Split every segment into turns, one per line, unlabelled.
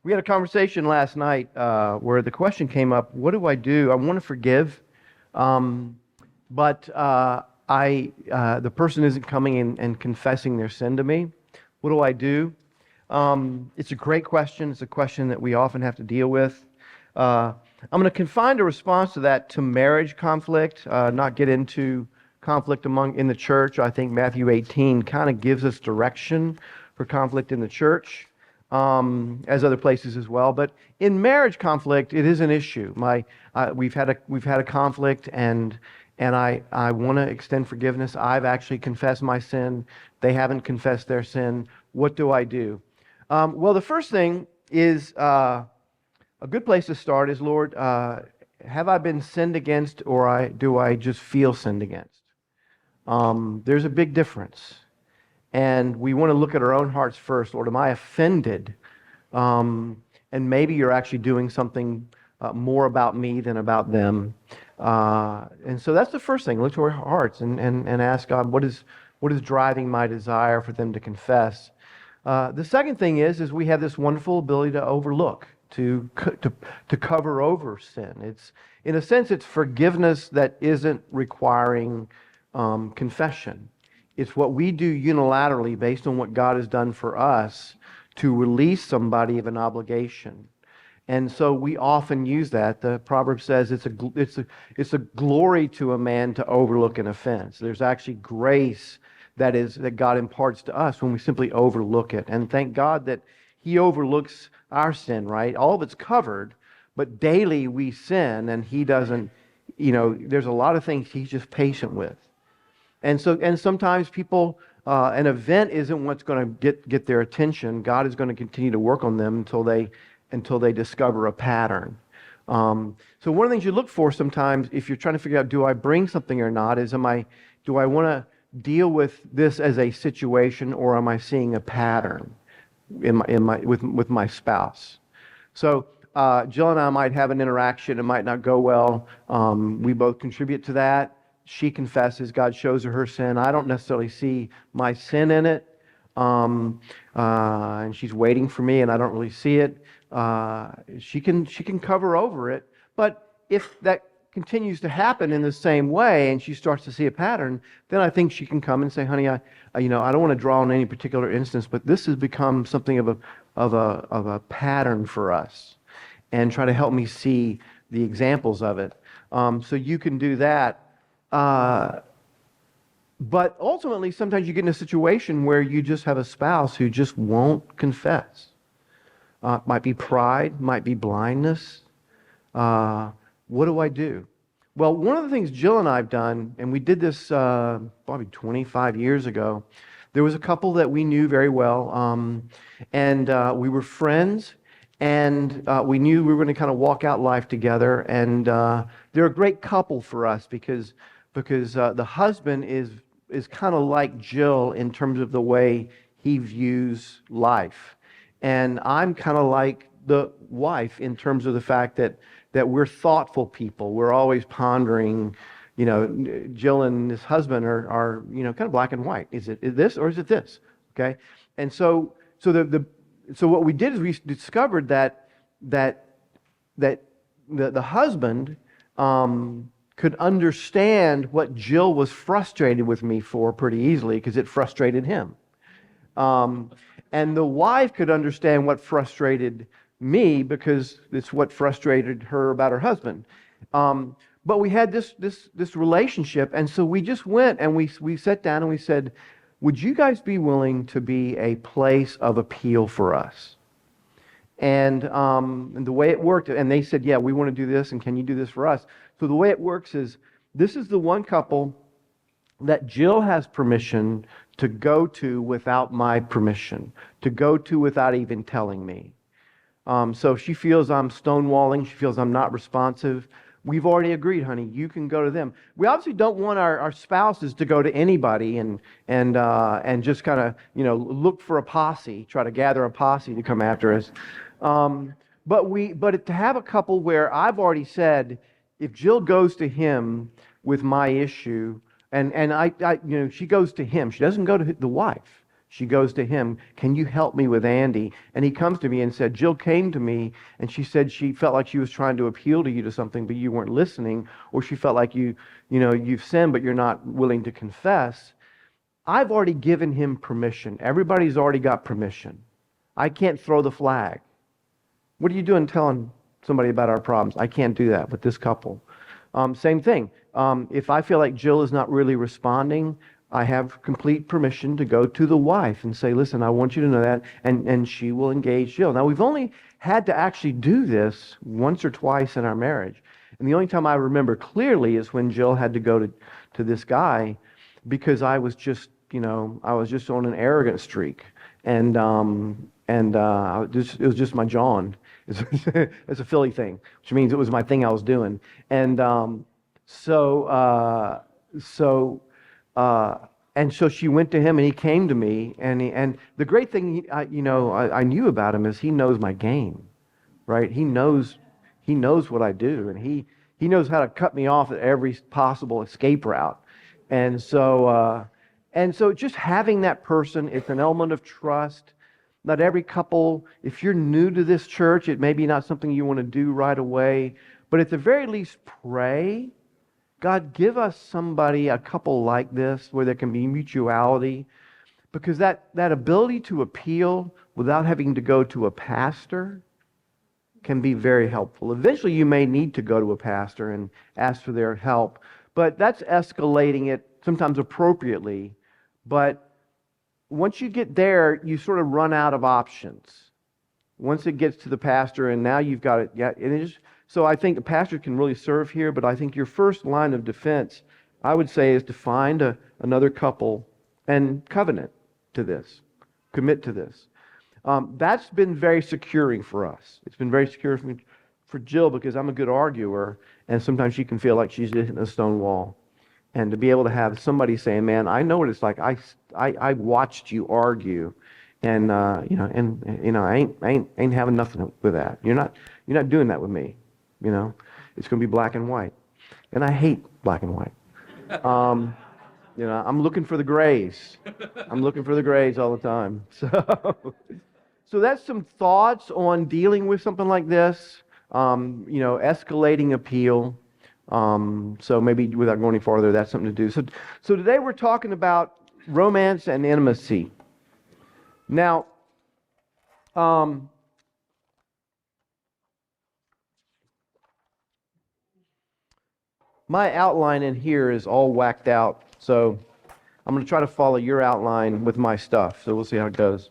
We had a conversation last night where the question came up, what do I do? I want to forgive, um, but the person isn't coming in and confessing their sin to me. What do I do? It's a great question. It's a question that we often have to deal with. I'm going to confine the response to that to marriage conflict, not get into conflict in the church. I think Matthew 18 kind of gives us direction for conflict in the church, as other places as well. But in marriage conflict, it is an issue. We've had a conflict, and I want to extend forgiveness. I've actually confessed my sin. They haven't confessed their sin. What do I do? Well, the first thing is a good place to start is, Lord, have I been sinned against, or do I just feel sinned against? There's a big difference. And we want to look at our own hearts first. Lord, am I offended? And maybe you're actually doing something more about me than about them. And so that's the first thing. Look to our hearts and ask God, what is driving my desire for them to confess? The second thing is we have this wonderful ability to overlook, to cover over sin. It's, in a sense, it's forgiveness that isn't requiring confession. It's what we do unilaterally based on what God has done for us to release somebody of an obligation. And so we often use that. The proverb says it's a glory to a man to overlook an offense. There's actually grace that God imparts to us when we simply overlook it. And thank God that He overlooks our sin, right? All of it's covered, but daily we sin, and He doesn't, there's a lot of things He's just patient with. And sometimes people, an event isn't what's going to get their attention. God is going to continue to work on them until they discover a pattern. So one of the things you look for sometimes, if you're trying to figure out, do I bring something or not, is do I want to deal with this as a situation, or am I seeing a pattern with my spouse? So Jill and I might have an interaction. It might not go well. We both contribute to that. She confesses. God shows her sin. I don't necessarily see my sin in it. And she's waiting for me, and I don't really see it. She can cover over it. But if that continues to happen in the same way, and she starts to see a pattern, then I think she can come and say, "Honey, I don't want to draw on any particular instance, but this has become something of a pattern for us," and try to help me see the examples of it. So you can do that. But ultimately, sometimes you get in a situation where you just have a spouse who just won't confess. Might be pride, might be blindness. What do I do? Well, one of the things Jill and I have done, and we did this probably 25 years ago, there was a couple that we knew very well, and we were friends, and we knew we were going to kind of walk out life together, and they're a great couple for us because the husband is kind of like Jill in terms of the way he views life. And I'm kind of like the wife in terms of the fact that we're thoughtful people. We're always pondering, Jill and his husband are kind of black and white. Is it this or is it this? Okay? And so what we did is we discovered that the husband could understand what Jill was frustrated with me for pretty easily because it frustrated him. And the wife could understand what frustrated me because it's what frustrated her about her husband. But we had this relationship, and so we just went and we sat down and we said, would you guys be willing to be a place of appeal for us? And the way it worked, and they said, yeah, we want to do this, and can you do this for us? So the way it works is, this is the one couple that Jill has permission to go to without my permission, to go to without even telling me. So if she feels I'm stonewalling, she feels I'm not responsive, we've already agreed, honey, you can go to them. We obviously don't want our spouses to go to anybody and just kind of, look for a posse, try to gather a posse to come after us. But to have a couple where I've already said, if Jill goes to him with my issue, and she goes to him, she doesn't go to the wife. She goes to him, can you help me with Andy? And he comes to me and said, Jill came to me and she said she felt like she was trying to appeal to you to something, but you weren't listening, or she felt like you've sinned, but you're not willing to confess. I've already given him permission. Everybody's already got permission. I can't throw the flag. What are you doing telling somebody about our problems? I can't do that with this couple. Same thing. If I feel like Jill is not really responding, I have complete permission to go to the wife and say, listen, I want you to know that, and she will engage Jill. Now, we've only had to actually do this once or twice in our marriage. And the only time I remember clearly is when Jill had to go to this guy because I was just on an arrogant streak. And it was just my John. It's a Philly thing, which means it was my thing I was doing. And so she went to him, and he came to me. And the great thing I knew about him is he knows my game, right? He knows what I do, and he knows how to cut me off at every possible escape route. And so just having that person, it's an element of trust. Not every couple, if you're new to this church, it may be not something you want to do right away, but at the very least, pray. God, give us somebody, a couple like this, where there can be mutuality, because that ability to appeal without having to go to a pastor can be very helpful. Eventually, you may need to go to a pastor and ask for their help, but that's escalating it sometimes appropriately. But once you get there, you sort of run out of options. Once it gets to the pastor, and now you've got it. Yeah, it is. So I think the pastor can really serve here, but I think your first line of defense, I would say, is to find another couple and covenant to this, commit to this. That's been very securing for us. It's been very secure for Jill because I'm a good arguer, and sometimes she can feel like she's hitting a stone wall. And to be able to have somebody saying, "Man, I know what it's like. I watched you argue, and I ain't having nothing with that. You're not doing that with me. It's going to be black and white, and I hate black and white. I'm looking for the grays. I'm looking for the grays all the time. So that's some thoughts on dealing with something like this. Escalating appeal. So maybe without going any farther, that's something to do. So today we're talking about romance and intimacy. Now, my outline in here is all whacked out, so I'm going to try to follow your outline with my stuff. So we'll see how it goes.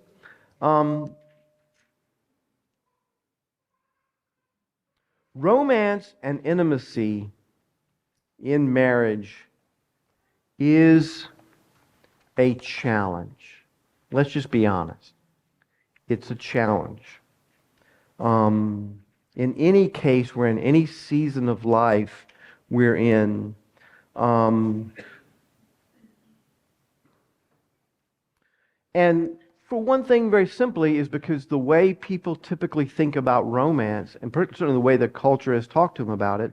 Romance and intimacy in marriage is a challenge. Let's just be honest. It's a challenge. In any case, we're in any season of life we're in. And for one thing, very simply, is because the way people typically think about romance, and certainly the way the culture has talked to them about it,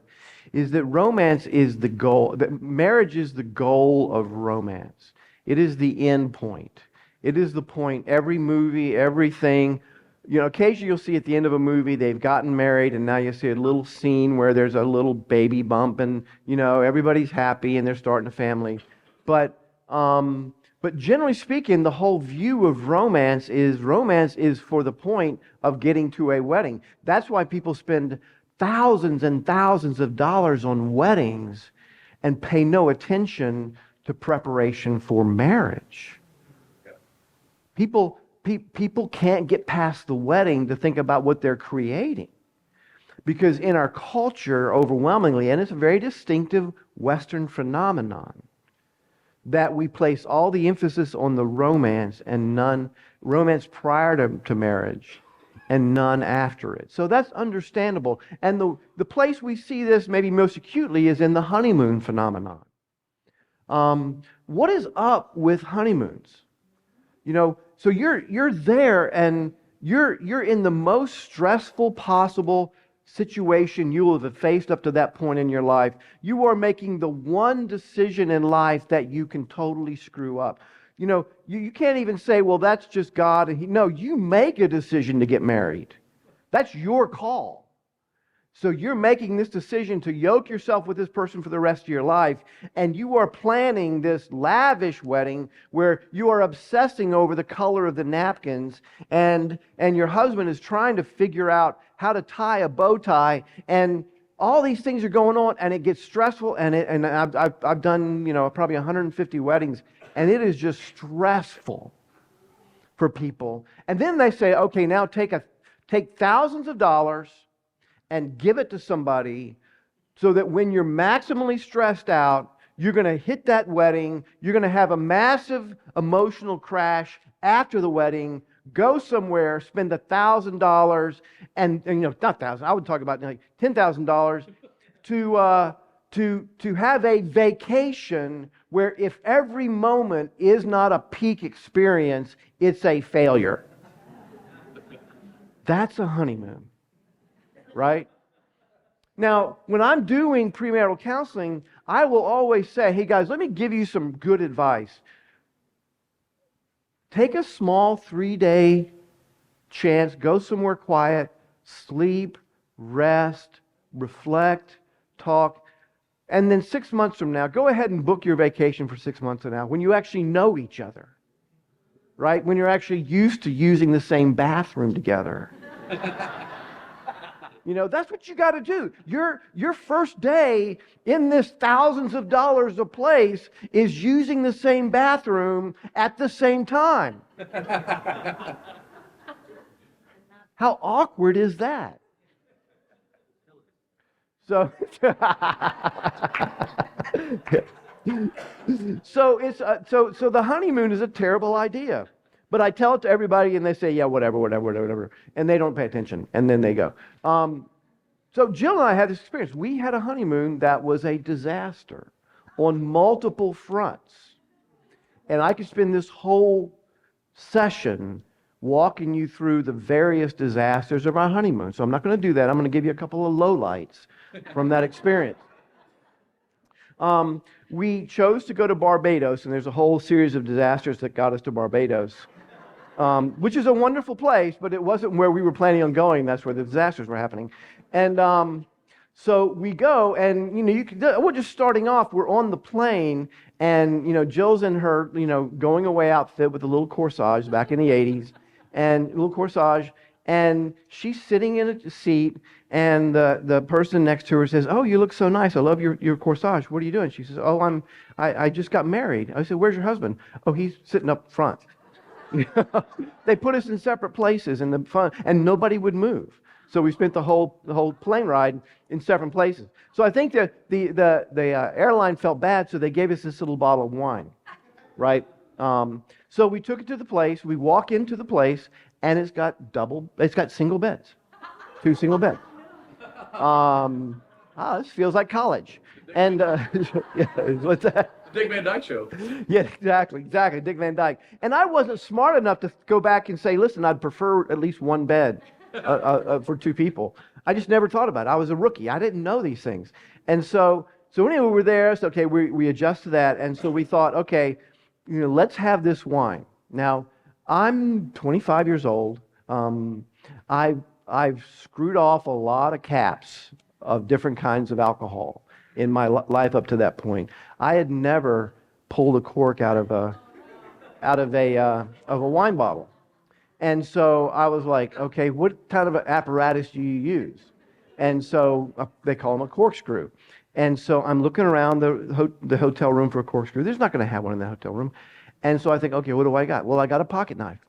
is that romance is the goal, that marriage is the goal of romance. It is the end point. It is the point. Every movie, everything, occasionally you'll see at the end of a movie they've gotten married, and now you see a little scene where there's a little baby bump, and everybody's happy and they're starting a family. But generally speaking, the whole view of romance is for the point of getting to a wedding. That's why people spend thousands and thousands of dollars on weddings and pay no attention to preparation for marriage. People can't get past the wedding to think about what they're creating. Because in our culture, overwhelmingly, and it's a very distinctive Western phenomenon, that we place all the emphasis on the romance and romance prior to marriage and none after it. So that's understandable. And the place we see this maybe most acutely is in the honeymoon phenomenon. What is up with honeymoons? So you're there and you're in the most stressful possible situation you will have faced up to that point in your life. You are making the one decision in life that you can totally screw up. You can't even say, well, that's just God. And no, you make a decision to get married. That's your call. So you're making this decision to yoke yourself with this person for the rest of your life, and you are planning this lavish wedding where you are obsessing over the color of the napkins, and your husband is trying to figure out how to tie a bow tie, and all these things are going on, and it gets stressful, and I've done probably 150 weddings, and it is just stressful for people. And then they say, okay, now take thousands of dollars and give it to somebody so that when you're maximally stressed out, you're going to hit that wedding, you're going to have a massive emotional crash after the wedding, go somewhere, spend $1,000 and not thousand, I would talk about like $10,000 to have a vacation where if every moment is not a peak experience, it's a failure. That's a honeymoon. Right? Now, when I'm doing premarital counseling, I will always say, hey guys, let me give you some good advice. Take a small 3-day chance, go somewhere quiet, sleep, rest, reflect, talk, and then 6 months from now, go ahead and book your vacation for 6 months from now when you actually know each other. Right? When you're actually used to using the same bathroom together. That's what you got to do. Your first day in this thousands of dollars a place is using the same bathroom at the same time. How awkward is that? So, so the honeymoon is a terrible idea. But I tell it to everybody, and they say, yeah, whatever. And they don't pay attention, and then they go. So Jill and I had this experience. We had a honeymoon that was a disaster on multiple fronts. And I could spend this whole session walking you through the various disasters of our honeymoon. So I'm not going to do that. I'm going to give you a couple of lowlights from that experience. We chose to go to Barbados, and there's a whole series of disasters that got us to Barbados. Which is a wonderful place, but it wasn't where we were planning on going. That's where the disasters were happening. And so we go, and we're just starting off. We're on the plane, and Jill's in her going away outfit with a little corsage back in the '80s, and a little corsage, and she's sitting in a seat, and the person next to her says, "Oh, you look so nice. I love your corsage. What are you doing?" She says, "Oh, I just got married." I said, "Where's your husband?" "Oh, he's sitting up front." They put us in separate places and nobody would move. So we spent the whole plane ride in separate places. So I think that the airline felt bad, so they gave us this little bottle of wine, right? So we took it to the place. We walk into the place, and it's got single beds, 2 single beds. This feels like college. And yeah, what's that?
Dick Van Dyke Show.
Yeah, exactly, Dick Van Dyke. And I wasn't smart enough to go back and say, listen, I'd prefer at least one bed for 2 people. I just never thought about it. I was a rookie. I didn't know these things. And so anyway, we were there. So, okay, we adjust to that. And so we thought, okay, let's have this wine. Now, I'm 25 years old. I've screwed off a lot of caps of different kinds of alcohol in my life up to that point. I had never pulled a cork out of a wine bottle. And so I was like, okay, what kind of apparatus do you use? And so they call them a corkscrew. And so I'm looking around the hotel room for a corkscrew. There's not going to have one in the hotel room. And so I think, okay, what do I got? Well, I got a pocket knife.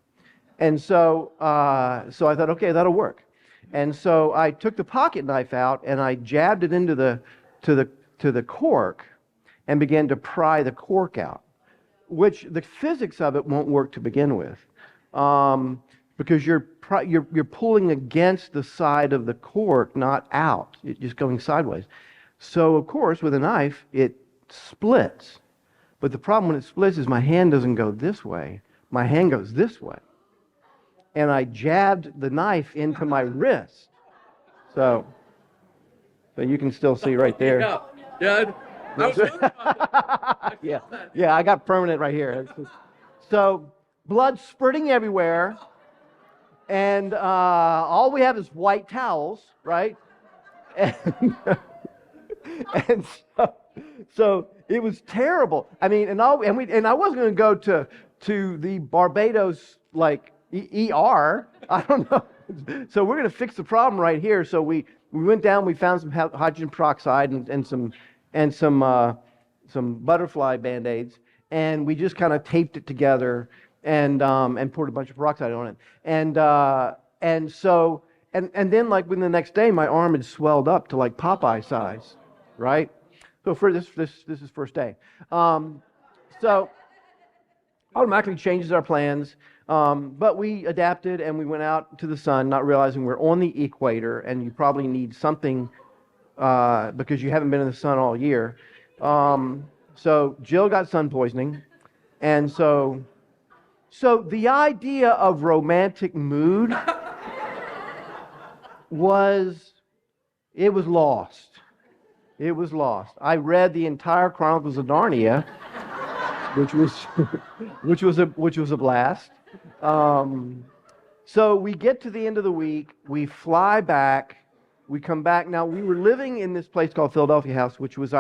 And so I thought, okay, that'll work. And so I took the pocket knife out and I jabbed it into the cork and began to pry the cork out, which the physics of it won't work to begin with, because you're pulling against the side of the cork, not out. It's just going sideways. So of course, with a knife, it splits. But the problem when it splits is my hand doesn't go this way. My hand goes this way. And I jabbed the knife into my wrist. So you can still see right there.
Yeah. I was wondering about that.
Yeah, I got permanent right here. So blood spurting everywhere, and all we have is white towels, right? And, and so it was terrible. I mean, and I wasn't going to go to the Barbados like ER. I don't know. So we're going to fix the problem right here. So we went down. We found some hydrogen peroxide and some butterfly Band-Aids, and we just kind of taped it together and poured a bunch of peroxide on it. And so then like within the next day, my arm had swelled up to like Popeye size, right? So for this is first day. So automatically changes our plans. But we adapted and we went out to the sun, not realizing we're on the equator and you probably need something because you haven't been in the sun all year. So Jill got sun poisoning, and so the idea of romantic mood was lost. It was lost. I read the entire Chronicles of Narnia, which was a blast. So we get to the end of the week, we fly back, we come back. Now we were living in this place called Philadelphia House, which was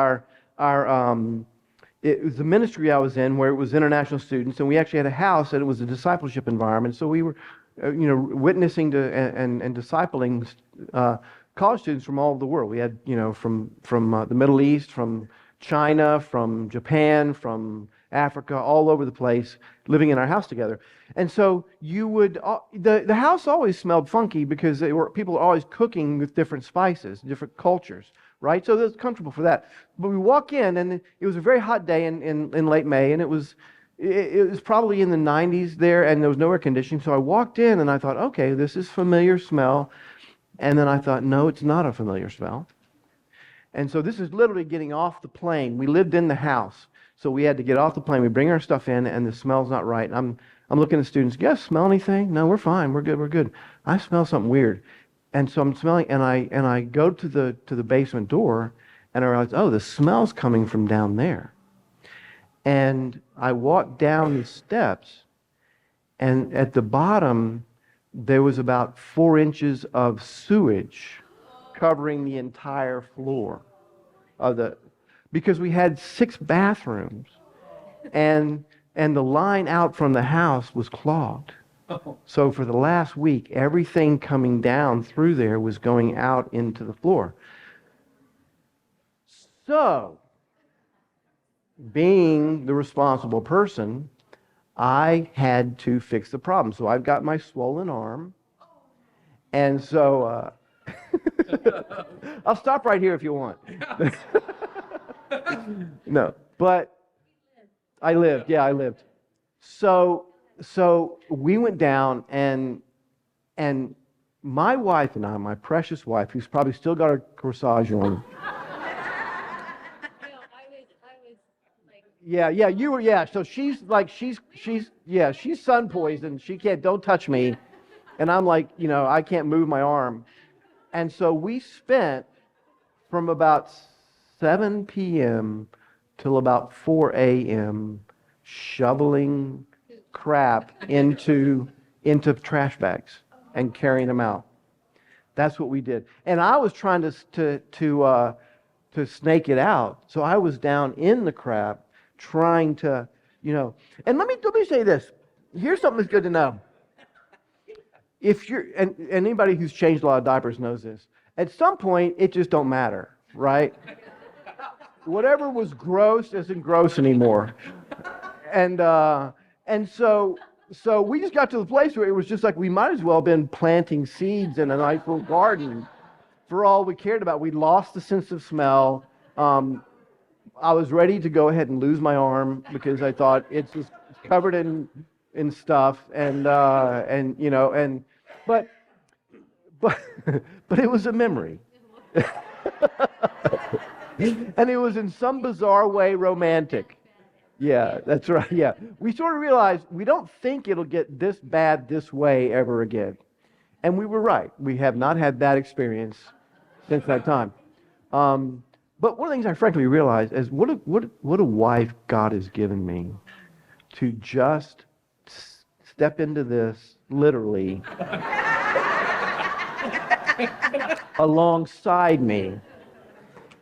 it was the ministry I was in, where it was international students, and we actually had a house, and it was a discipleship environment. So we were, witnessing to and discipling college students from all over the world. We had, from the Middle East, from China, from Japan, from Africa, all over the place, living in our house together. And so you would, the house always smelled funky because people were always cooking with different spices, different cultures, right? So it was comfortable for that. But we walk in, and it was a very hot day in late May, and it was probably in the 90s there, and there was no air conditioning. So I walked in, and I thought, okay, this is familiar smell. And then I thought, no, it's not a familiar smell. And so this is literally getting off the plane. We lived in the house, so we had to get off the plane. We bring our stuff in, and the smell's not right. And I'm looking at students. You guys smell anything? No, we're fine. We're good. I smell something weird. And so I'm smelling, and I go to the basement door, and I realize, oh, the smell's coming from down there. And I walk down the steps, and at the bottom, there was about 4 inches of sewage covering the entire floor because we had 6 bathrooms, and the line out from the house was clogged. So for the last week, everything coming down through there was going out into the floor. So, being the responsible person, I had to fix the problem. So I've got my swollen arm, and so I'll stop right here if you want. No, but I lived. Yeah, I lived. So we went down, and my wife and I, my precious wife, who's probably still got her corsage on. Yeah, you were, yeah. So she's sun poisoned. She don't touch me. And I'm like, I can't move my arm. And so we spent from about 7 p.m. till about 4 a.m. shoveling crap into trash bags and carrying them out. That's what we did. And I was trying to snake it out. So I was down in the crap, trying to, and let me say this. Here's something that's good to know. If you're, and anybody who's changed a lot of diapers knows this, at some point, it just don't matter, right? Whatever was gross isn't gross anymore. And so we just got to the place where it was just like we might as well have been planting seeds in a nice little garden for all we cared about. We lost the sense of smell. I was ready to go ahead and lose my arm because I thought it's just covered in stuff, but it was a memory. And it was in some bizarre way romantic. Yeah, that's right. Yeah. We sort of realized we don't think it'll get this bad this way ever again. And we were right. We have not had that experience since that time. But one of the things I frankly realized is what a wife God has given me to just step into this literally alongside me.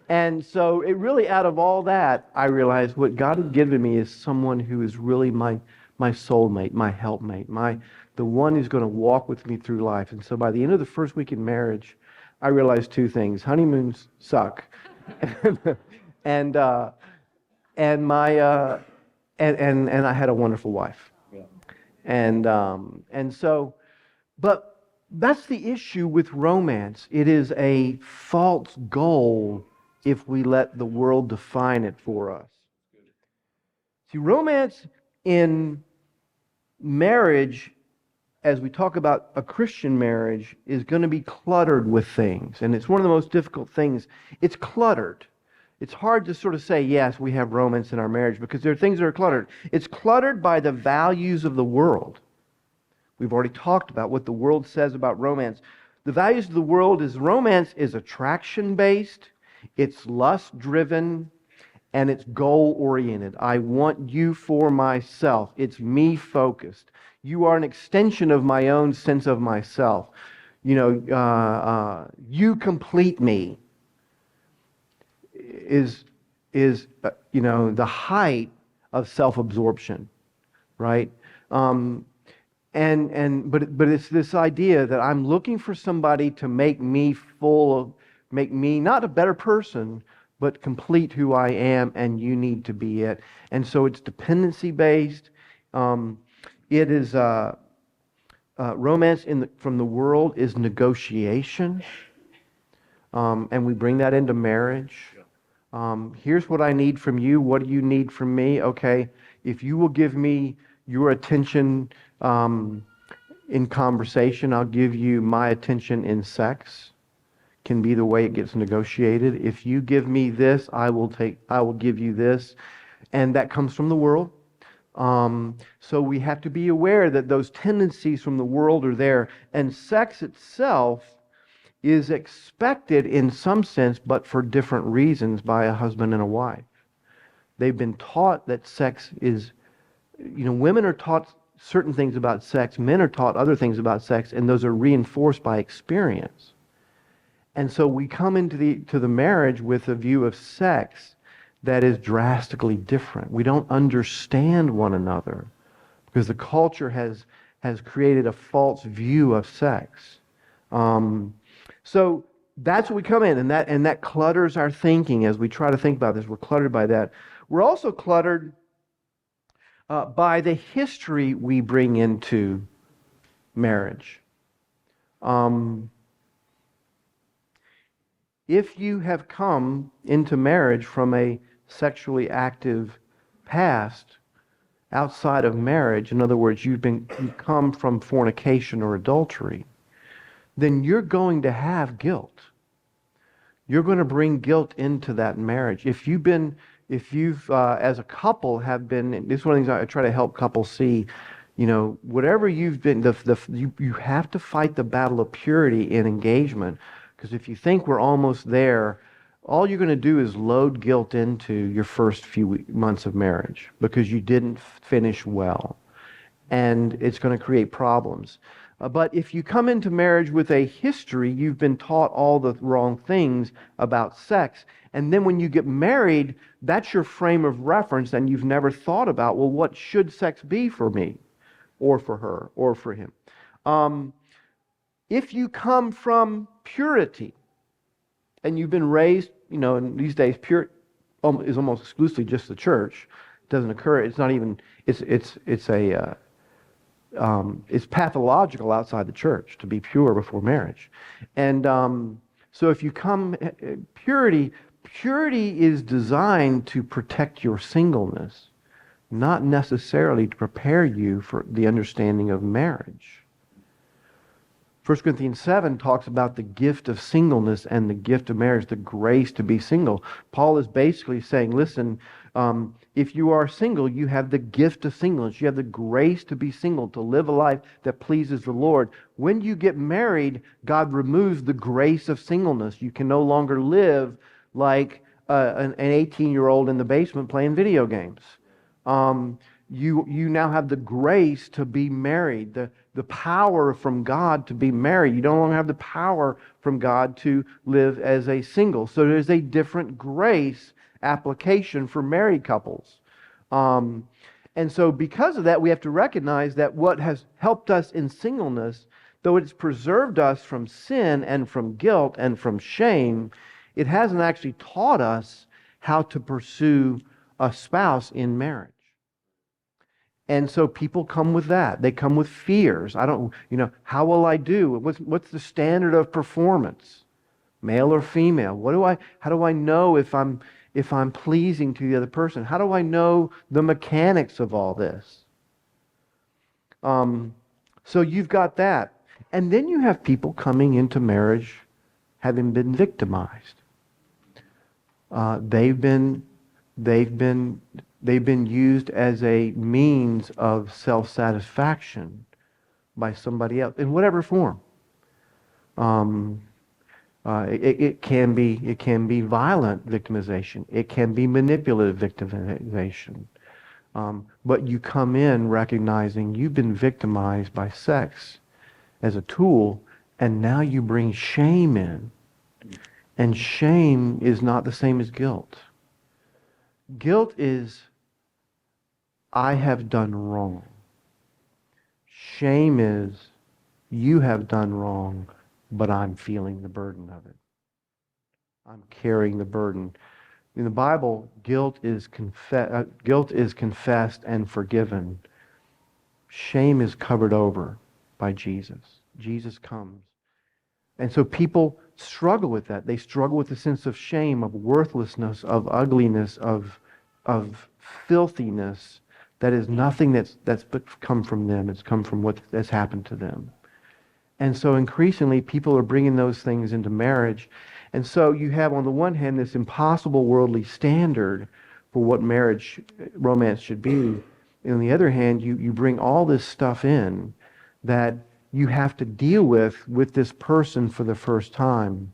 And so it really, out of all that, I realized what God had given me is someone who is really my soulmate, my helpmate, the one who's going to walk with me through life. And so by the end of the first week in marriage, I realized two things: honeymoons suck, and and my and I had a wonderful wife. Yeah. And so, but that's the issue with romance. It is a false goal if we let the world define it for us. See, romance in marriage, as we talk about a Christian marriage, is going to be cluttered with things. And it's one of the most difficult things. It's cluttered. It's hard to sort of say, yes, we have romance in our marriage, because there are things that are cluttered. It's cluttered by the values of the world. We've already talked about what the world says about romance. The values of the world is romance is attraction-based, it's lust-driven, and it's goal-oriented. I want you for myself. It's me-focused. You are an extension of my own sense of myself. You complete me is the height of self-absorption, right? But it's this idea that I'm looking for somebody to make me not a better person, but complete who I am, and you need to be it. And so it's dependency-based. It is romance from the world is negotiation, and we bring that into marriage. Here's what I need from you. What do you need from me? Okay, if you will give me your attention in conversation, I'll give you my attention in sex. Can be the way it gets negotiated. If you give me this, I will give you this. And that comes from the world. So we have to be aware that those tendencies from the world are there. And sex itself is expected in some sense, but for different reasons, by a husband and a wife. They've been taught that sex is, women are taught certain things about sex, men are taught other things about sex, and those are reinforced by experience. And so we come into the marriage with a view of sex that is drastically different. We don't understand one another because the culture has created a false view of sex. So that's what we come in, and that clutters our thinking as we try to think about this. We're cluttered by that. We're also cluttered by the history we bring into marriage. If you have come into marriage from a sexually active past outside of marriage, in other words, you come from fornication or adultery, then you're going to have guilt. You're going to bring guilt into that marriage. If you've as a couple have been, this is one of the things I try to help couples see, whatever you've been, you have to fight the battle of purity in engagement. Because if you think we're almost there, all you're going to do is load guilt into your first few months of marriage because you didn't finish well. And it's going to create problems. But if you come into marriage with a history, you've been taught all the wrong things about sex. And then when you get married, that's your frame of reference, and you've never thought about, well, what should sex be for me or for her or for him? If you come from purity, and you've been raised, in these days, pure is almost exclusively just the church. It doesn't occur. It's not even. It's pathological outside the church to be pure before marriage, and so if you come purity is designed to protect your singleness, not necessarily to prepare you for the understanding of marriage. 1 Corinthians 7 talks about the gift of singleness and the gift of marriage, the grace to be single. Paul is basically saying, listen, if you are single, you have the gift of singleness. You have the grace to be single, to live a life that pleases the Lord. When you get married, God removes the grace of singleness. You can no longer live like an 18-year-old in the basement playing video games. you now have the grace to be married, the power from God to be married. You no longer have the power from God to live as a single. So there's a different grace application for married couples. And so because of that, we have to recognize that what has helped us in singleness, though it's preserved us from sin and from guilt and from shame, it hasn't actually taught us how to pursue a spouse in marriage. And so people come with that. They come with fears. I don't, how will I do? What's the standard of performance? Male or female? How do I know if I'm pleasing to the other person? How do I know the mechanics of all this? So you've got that. And then you have people coming into marriage having been victimized. They've been used as a means of self-satisfaction by somebody else in whatever form. It can be violent victimization. It can be manipulative victimization. But you come in recognizing you've been victimized by sex as a tool, and now you bring shame in. And shame is not the same as guilt. Guilt is, I have done wrong. Shame is, you have done wrong, but I'm feeling the burden of it. I'm carrying the burden. In the Bible, guilt is confessed and forgiven. Shame is covered over by Jesus. Jesus comes. And so people struggle with that. They struggle with the sense of shame, of worthlessness, of ugliness, of filthiness. That is nothing that's come from them. It's come from what has happened to them. And so increasingly, people are bringing those things into marriage. And so you have, on the one hand, this impossible worldly standard for what romance should be. And on the other hand, you bring all this stuff in that you have to deal with this person for the first time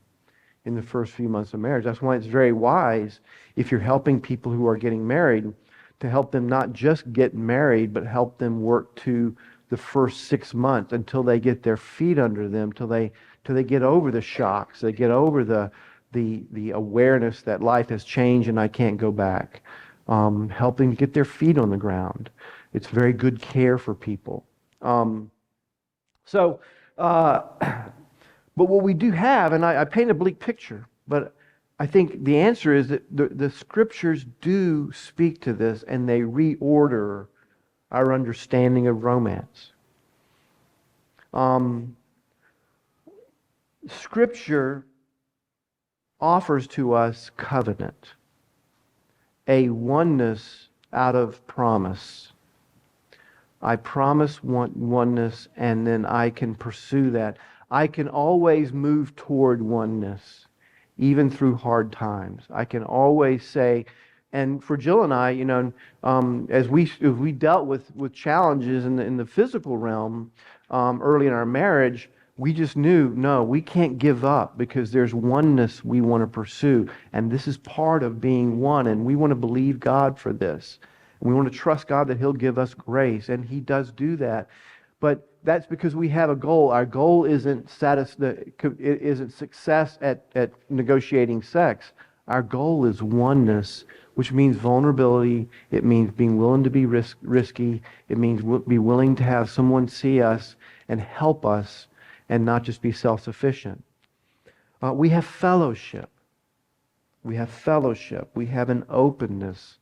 in the first few months of marriage. That's why it's very wise, if you're helping people who are getting married, to help them not just get married, but help them work to the first 6 months until they get their feet under them, till they get over the shocks, they get over the awareness that life has changed and I can't go back. Helping to get their feet on the ground. It's very good care for people. But what we do have, and I paint a bleak picture, but I think the answer is that the scriptures do speak to this, and they reorder our understanding of romance. Scripture offers to us covenant, a oneness out of promise. I promise oneness, and then I can pursue that. I can always move toward oneness, even through hard times. I can always say, and for Jill and I, as we dealt with challenges in the physical realm early in our marriage, we just knew, no, we can't give up because there's oneness we want to pursue, and this is part of being one, and we want to believe God for this. We want to trust God that He'll give us grace, and He does do that. But that's because we have a goal. Our goal isn't success at negotiating sex. Our goal is oneness, which means vulnerability. It means being willing to be risky. It means be willing to have someone see us and help us and not just be self-sufficient. We have fellowship. We have fellowship. We have an openness.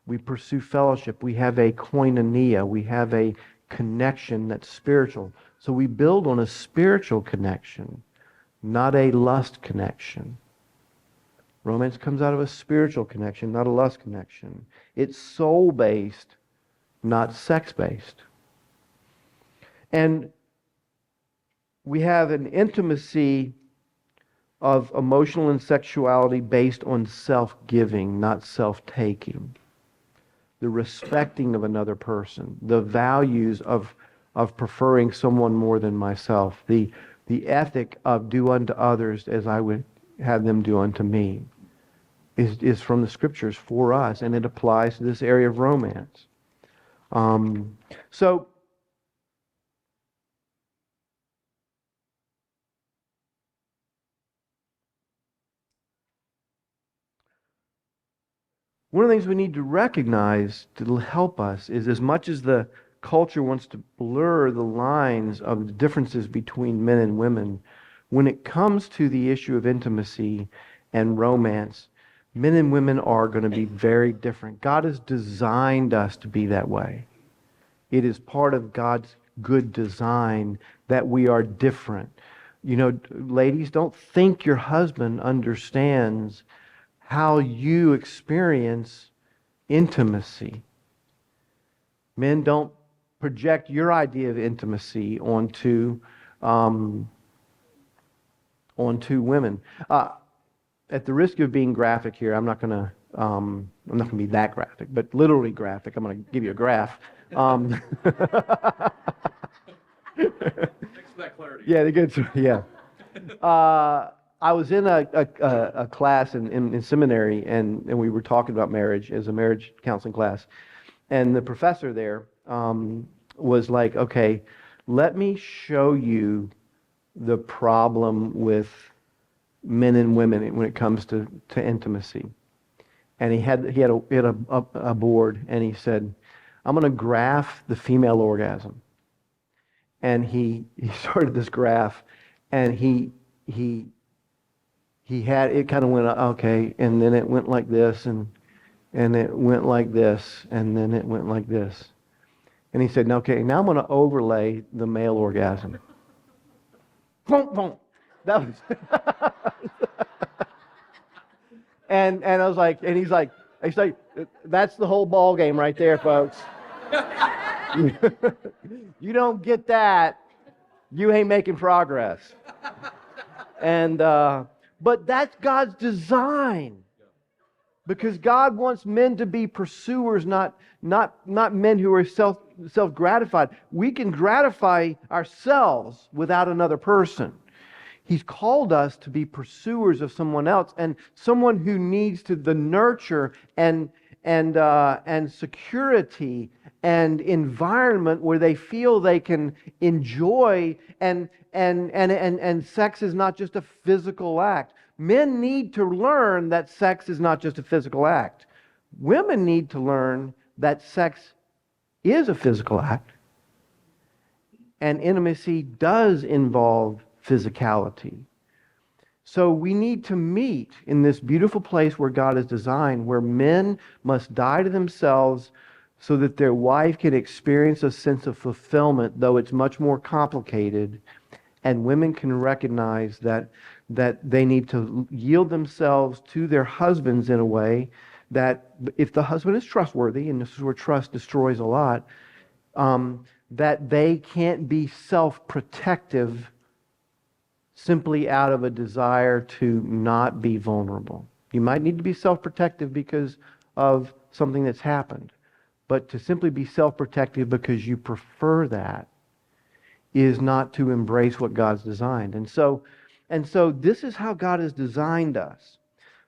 We pursue fellowship. We have a koinonia. We have a connection that's spiritual. So we build on a spiritual connection, not a lust connection. Romance comes out of a spiritual connection, not a lust connection. It's soul-based, not sex-based. And we have an intimacy of emotional and sexuality based on self-giving, not self-taking. The respecting of another person, the values of preferring someone more than myself, the ethic of do unto others as I would have them do unto me, is from the scriptures for us, and it applies to this area of romance. So one of the things we need to recognize to help us is, as much as the culture wants to blur the lines of the differences between men and women, when it comes to the issue of intimacy and romance, men and women are going to be very different. God has designed us to be that way. It is part of God's good design that we are different. You know, ladies, don't think your husband understands how you experience intimacy. Men, don't project your idea of intimacy onto women. At the risk of being graphic here, I'm not going to be that graphic, but literally graphic. I'm going to give you a graph. Thanks for that clarity. Yeah, good. Yeah. I was in a class in seminary, and we were talking about marriage as a marriage counseling class. And the professor there was like, okay, let me show you the problem with men and women when it comes to intimacy. And he had a board, and he said, I'm going to graph the female orgasm. And he started this graph, and he had, it kind of went, okay, and then it went like this, and it went like this, and then it went like this. And he said, okay, now I'm going to overlay the male orgasm. Boom, boom. That was and I was like, and he's like, that's the whole ball game right there, folks. You don't get that, you ain't making progress. And but that's God's design, because God wants men to be pursuers, not men who are self-gratified. We can gratify ourselves without another person. He's called us to be pursuers of someone else, and someone who needs the nurture and security and environment where they feel they can enjoy, and sex is not just a physical act. Men need to learn that sex is not just a physical act. Women need to learn that sex is a physical act, and intimacy does involve physicality. So we need to meet in this beautiful place where God has designed, where men must die to themselves so that their wife can experience a sense of fulfillment, though it's much more complicated, and women can recognize that they need to yield themselves to their husbands in a way that, if the husband is trustworthy, and this is where trust destroys a lot, that they can't be self-protective simply out of a desire to not be vulnerable. You might need to be self-protective because of something that's happened, but to simply be self-protective because you prefer that is not to embrace what God's designed. And so this is how God has designed us.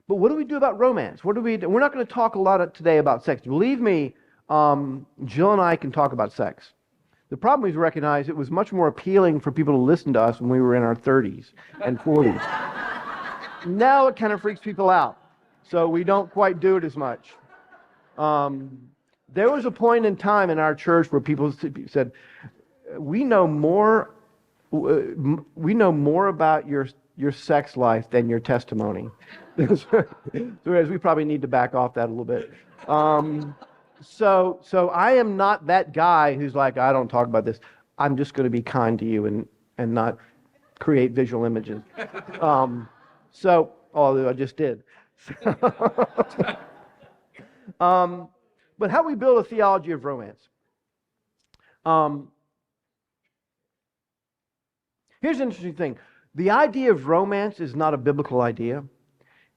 But what do we do about romance? What do we do? We're not going to talk a lot today about sex. Believe me, Jill and I can talk about sex. The problem is, recognize it was much more appealing for people to listen to us when we were in our 30s and 40s. Now it kind of freaks people out, so we don't quite do it as much. There was a point in time in our church where people said, we know more about your sex life than your testimony. Whereas we probably need to back off that a little bit. So I am not that guy who's like, I don't talk about this. I'm just going to be kind to you and not create visual images. Although I just did. But how we build a theology of romance. Here's an interesting thing. The idea of romance is not a biblical idea.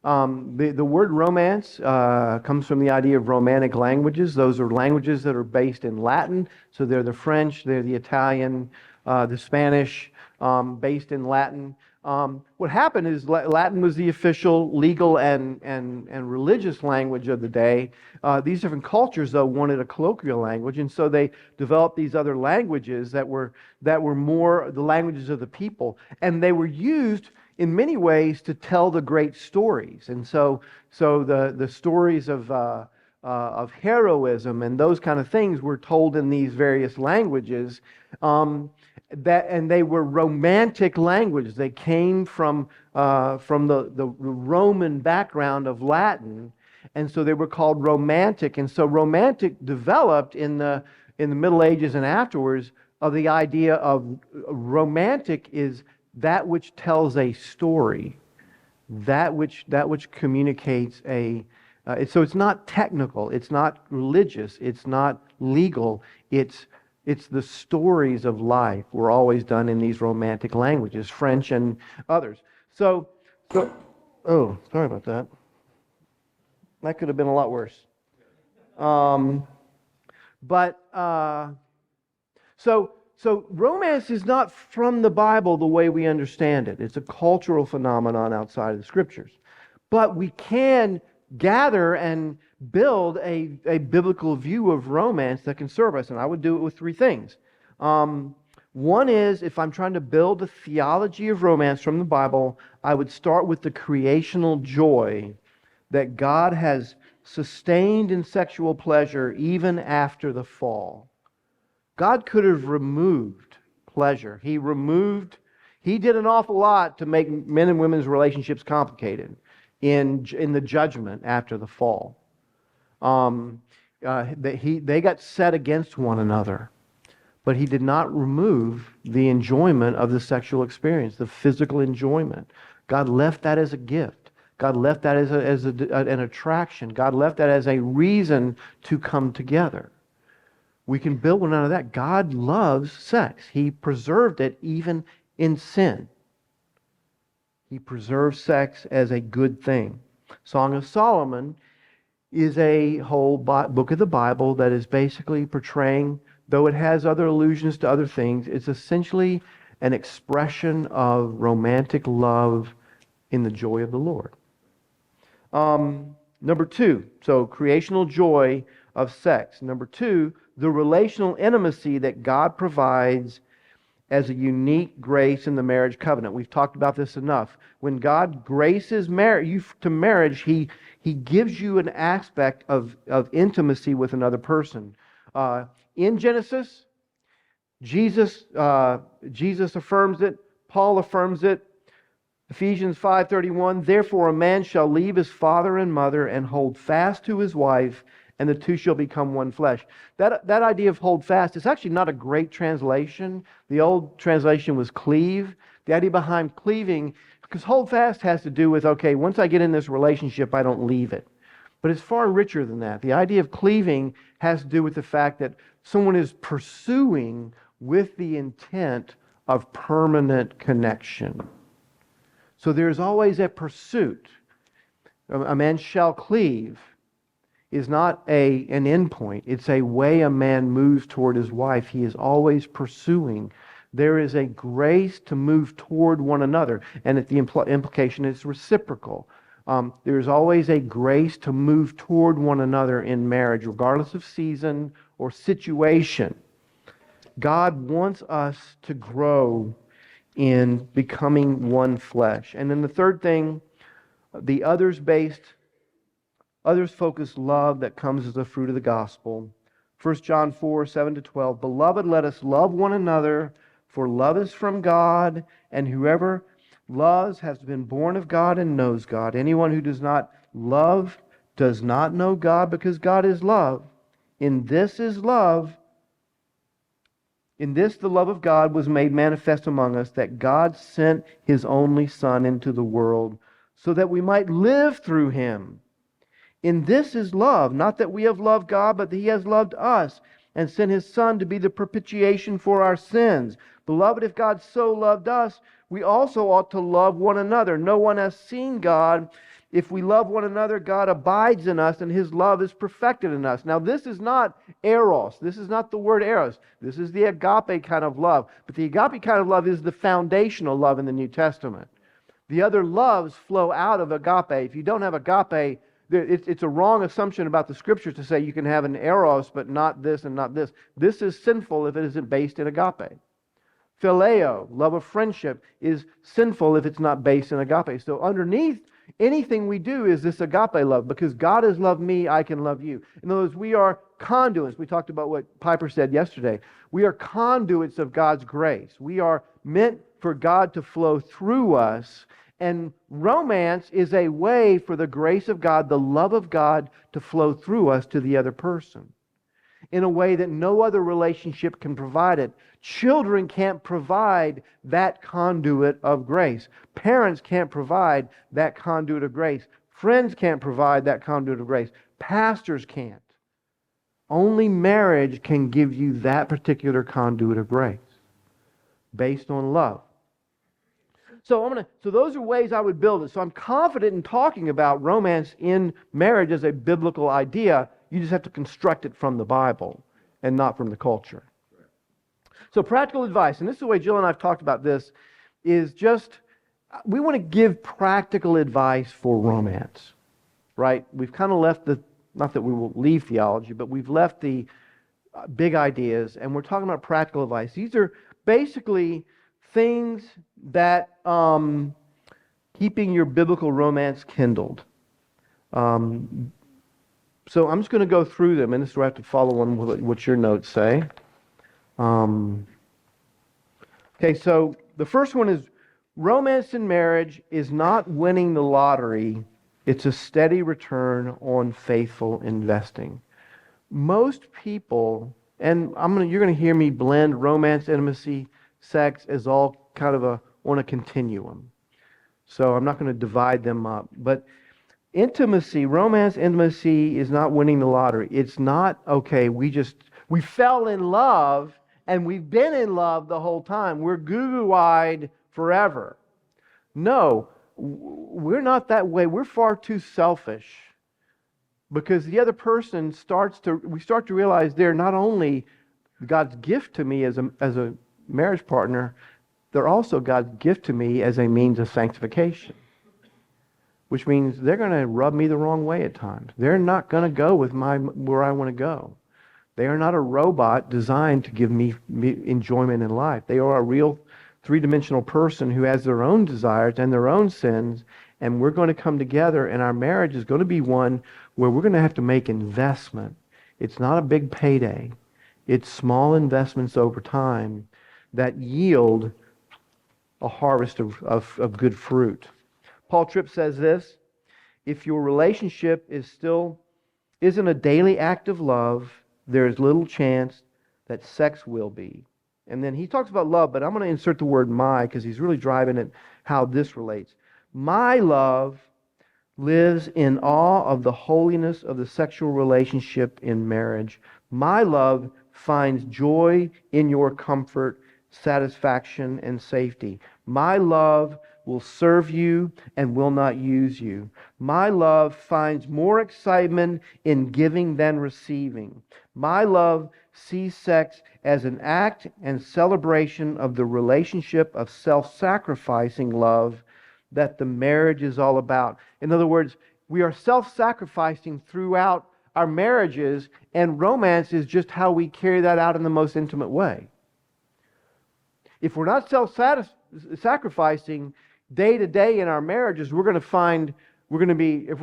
The word romance comes from the idea of romantic languages. Those are languages that are based in Latin. So they're the French, they're the Italian, the Spanish, based in Latin. What happened is Latin was the official legal and religious language of the day. These different cultures, though, wanted a colloquial language, and so they developed these other languages that were more the languages of the people, and they were used in many ways to tell the great stories. And so the stories of heroism and those kind of things were told in these various languages. And they were romantic languages. They came from the Roman background of Latin, and so they were called romantic. And so romantic developed in the Middle Ages and afterwards of the idea of romantic is that which tells a story, that which communicates a. So it's not technical, it's not religious, it's not legal, it's the stories of life were always done in these romantic languages, French and others. So oh, sorry about that. That could have been a lot worse. So romance is not from the Bible the way we understand it. It's a cultural phenomenon outside of the Scriptures. But we can gather and build a biblical view of romance that can serve us. And I would do it with three things. One is, if I'm trying to build a theology of romance from the Bible, I would start with the creational joy that God has sustained in sexual pleasure even after the fall. God could have removed pleasure. He did an awful lot to make men and women's relationships complicated in the judgment after the fall. They got set against one another, but He did not remove the enjoyment of the sexual experience, the physical enjoyment. God left that as a gift. God left that as an attraction. God left that as a reason to come together. We can build one out of that. God loves sex. He preserved it even in sin. He preserves sex as a good thing. Song of Solomon is a whole book of the Bible that is basically portraying, though it has other allusions to other things, it's essentially an expression of romantic love in the joy of the Lord. Number two, so creational joy of sex. Number two, the relational intimacy that God provides as a unique grace in the marriage covenant. We've talked about this enough. When God graces you to marriage, He gives you an aspect of intimacy with another person. In Genesis, Jesus affirms it. Paul affirms it. Ephesians 5:31, therefore a man shall leave his father and mother and hold fast to his wife, and the two shall become one flesh. That idea of hold fast is actually not a great translation. The old translation was cleave. The idea behind cleaving, because hold fast has to do with, okay, once I get in this relationship, I don't leave it. But it's far richer than that. The idea of cleaving has to do with the fact that someone is pursuing with the intent of permanent connection. So there's always a pursuit. A man shall cleave is not an end point. It's a way a man moves toward his wife. He is always pursuing. There is a grace to move toward one another. And the implication is reciprocal. There's always a grace to move toward one another in marriage, regardless of season or situation. God wants us to grow in becoming one flesh. And then the third thing, the others-focused love that comes as a fruit of the gospel. 1 John 4:7-12, beloved, let us love one another, for love is from God, and whoever loves has been born of God and knows God. Anyone who does not love does not know God, because God is love. In this the love of God was made manifest among us, that God sent His only Son into the world so that we might live through Him. In this is love, not that we have loved God, but that He has loved us and sent His Son to be the propitiation for our sins. Beloved, if God so loved us, we also ought to love one another. No one has seen God. If we love one another, God abides in us, and His love is perfected in us. Now, this is not eros. This is not the word eros. This is the agape kind of love. But the agape kind of love is the foundational love in the New Testament. The other loves flow out of agape. If you don't have agape, it's a wrong assumption about the Scriptures to say you can have an eros, but not this and not this. This is sinful if it isn't based in agape. Phileo, love of friendship, is sinful if it's not based in agape. So underneath anything we do is this agape love. Because God has loved me, I can love you. In other words, we are conduits. We talked about what Piper said yesterday. We are conduits of God's grace. We are meant for God to flow through us. And romance is a way for the grace of God, the love of God, to flow through us to the other person in a way that no other relationship can provide it. Children can't provide that conduit of grace. Parents can't provide that conduit of grace. Friends can't provide that conduit of grace. Pastors can't. Only marriage can give you that particular conduit of grace based on love. So those are ways I would build it. So I'm confident in talking about romance in marriage as a biblical idea. You just have to construct it from the Bible and not from the culture. So practical advice, and this is the way Jill and I have talked about this, is just we want to give practical advice for romance, right? We've kind of left not that we will leave theology, but we've left the big ideas, and we're talking about practical advice. These are basically things that keeping your biblical romance kindled. So I'm just going to go through them, and this is where I have to follow on what your notes say. Okay, so the first one is romance in marriage is not winning the lottery. It's a steady return on faithful investing. Most people, and you're going to hear me blend romance, intimacy, sex as all kind of on a continuum. So I'm not going to divide them up, but romance intimacy is not winning the lottery. It's not, okay, we fell in love and we've been in love the whole time. We're goo-goo-eyed forever. No, we're not that way. We're far too selfish because the other person we start to realize they're not only God's gift to me as a marriage partner, they're also God's gift to me as a means of sanctification. Which means they're going to rub me the wrong way at times. They're not going to go with where I want to go. They are not a robot designed to give me enjoyment in life. They are a real three-dimensional person who has their own desires and their own sins, and we're going to come together, and our marriage is going to be one where we're going to have to make investment. It's not a big payday. It's small investments over time that yield a harvest of good fruit. Paul Tripp says this: if your relationship isn't a daily act of love, there is little chance that sex will be. And then he talks about love, but I'm going to insert the word my because he's really driving at how this relates. My love lives in awe of the holiness of the sexual relationship in marriage. My love finds joy in your comfort, satisfaction, and safety. My love will serve you and will not use you. My love finds more excitement in giving than receiving. My love sees sex as an act and celebration of the relationship of self-sacrificing love that the marriage is all about. In other words, we are self-sacrificing throughout our marriages, and romance is just how we carry that out in the most intimate way. If we're not self-sacrificing day to day in our marriages, if we're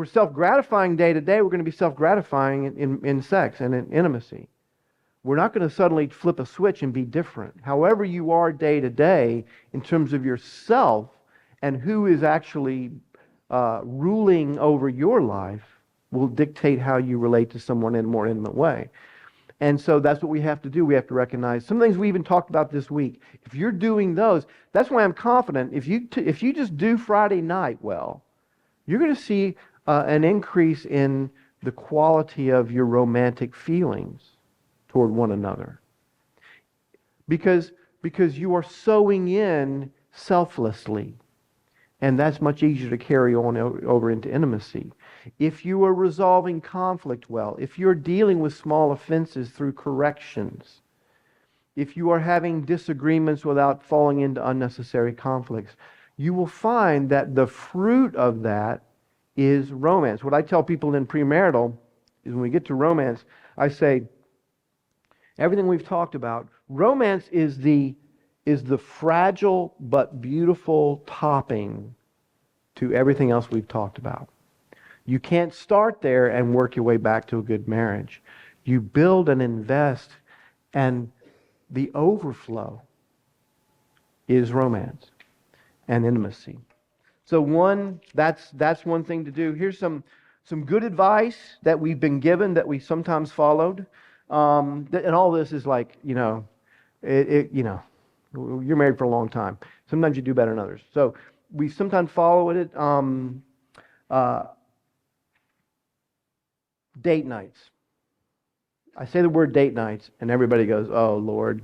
self-gratifying day to day, we're going to be self-gratifying in sex and in intimacy. We're not going to suddenly flip a switch and be different. However you are day to day in terms of yourself and who is actually ruling over your life will dictate how you relate to someone in a more intimate way. And so that's what we have to do. We have to recognize some things we even talked about this week. If you're doing those, that's why I'm confident. If you just do Friday night well, you're going to see an increase in the quality of your romantic feelings toward one another. Because you are sowing in selflessly. And that's much easier to carry on over into intimacy. If you are resolving conflict well, if you're dealing with small offenses through corrections, if you are having disagreements without falling into unnecessary conflicts, you will find that the fruit of that is romance. What I tell people in premarital is when we get to romance, I say, everything we've talked about, romance is the fragile but beautiful topping to everything else we've talked about. You can't start there and work your way back to a good marriage. You build and invest, and the overflow is romance and intimacy. So that's one thing to do. Here's some good advice that we've been given that we sometimes followed. And all this is like, you're married for a long time. Sometimes you do better than others. So we sometimes follow it. Date nights. I say the word date nights, and everybody goes, "Oh Lord."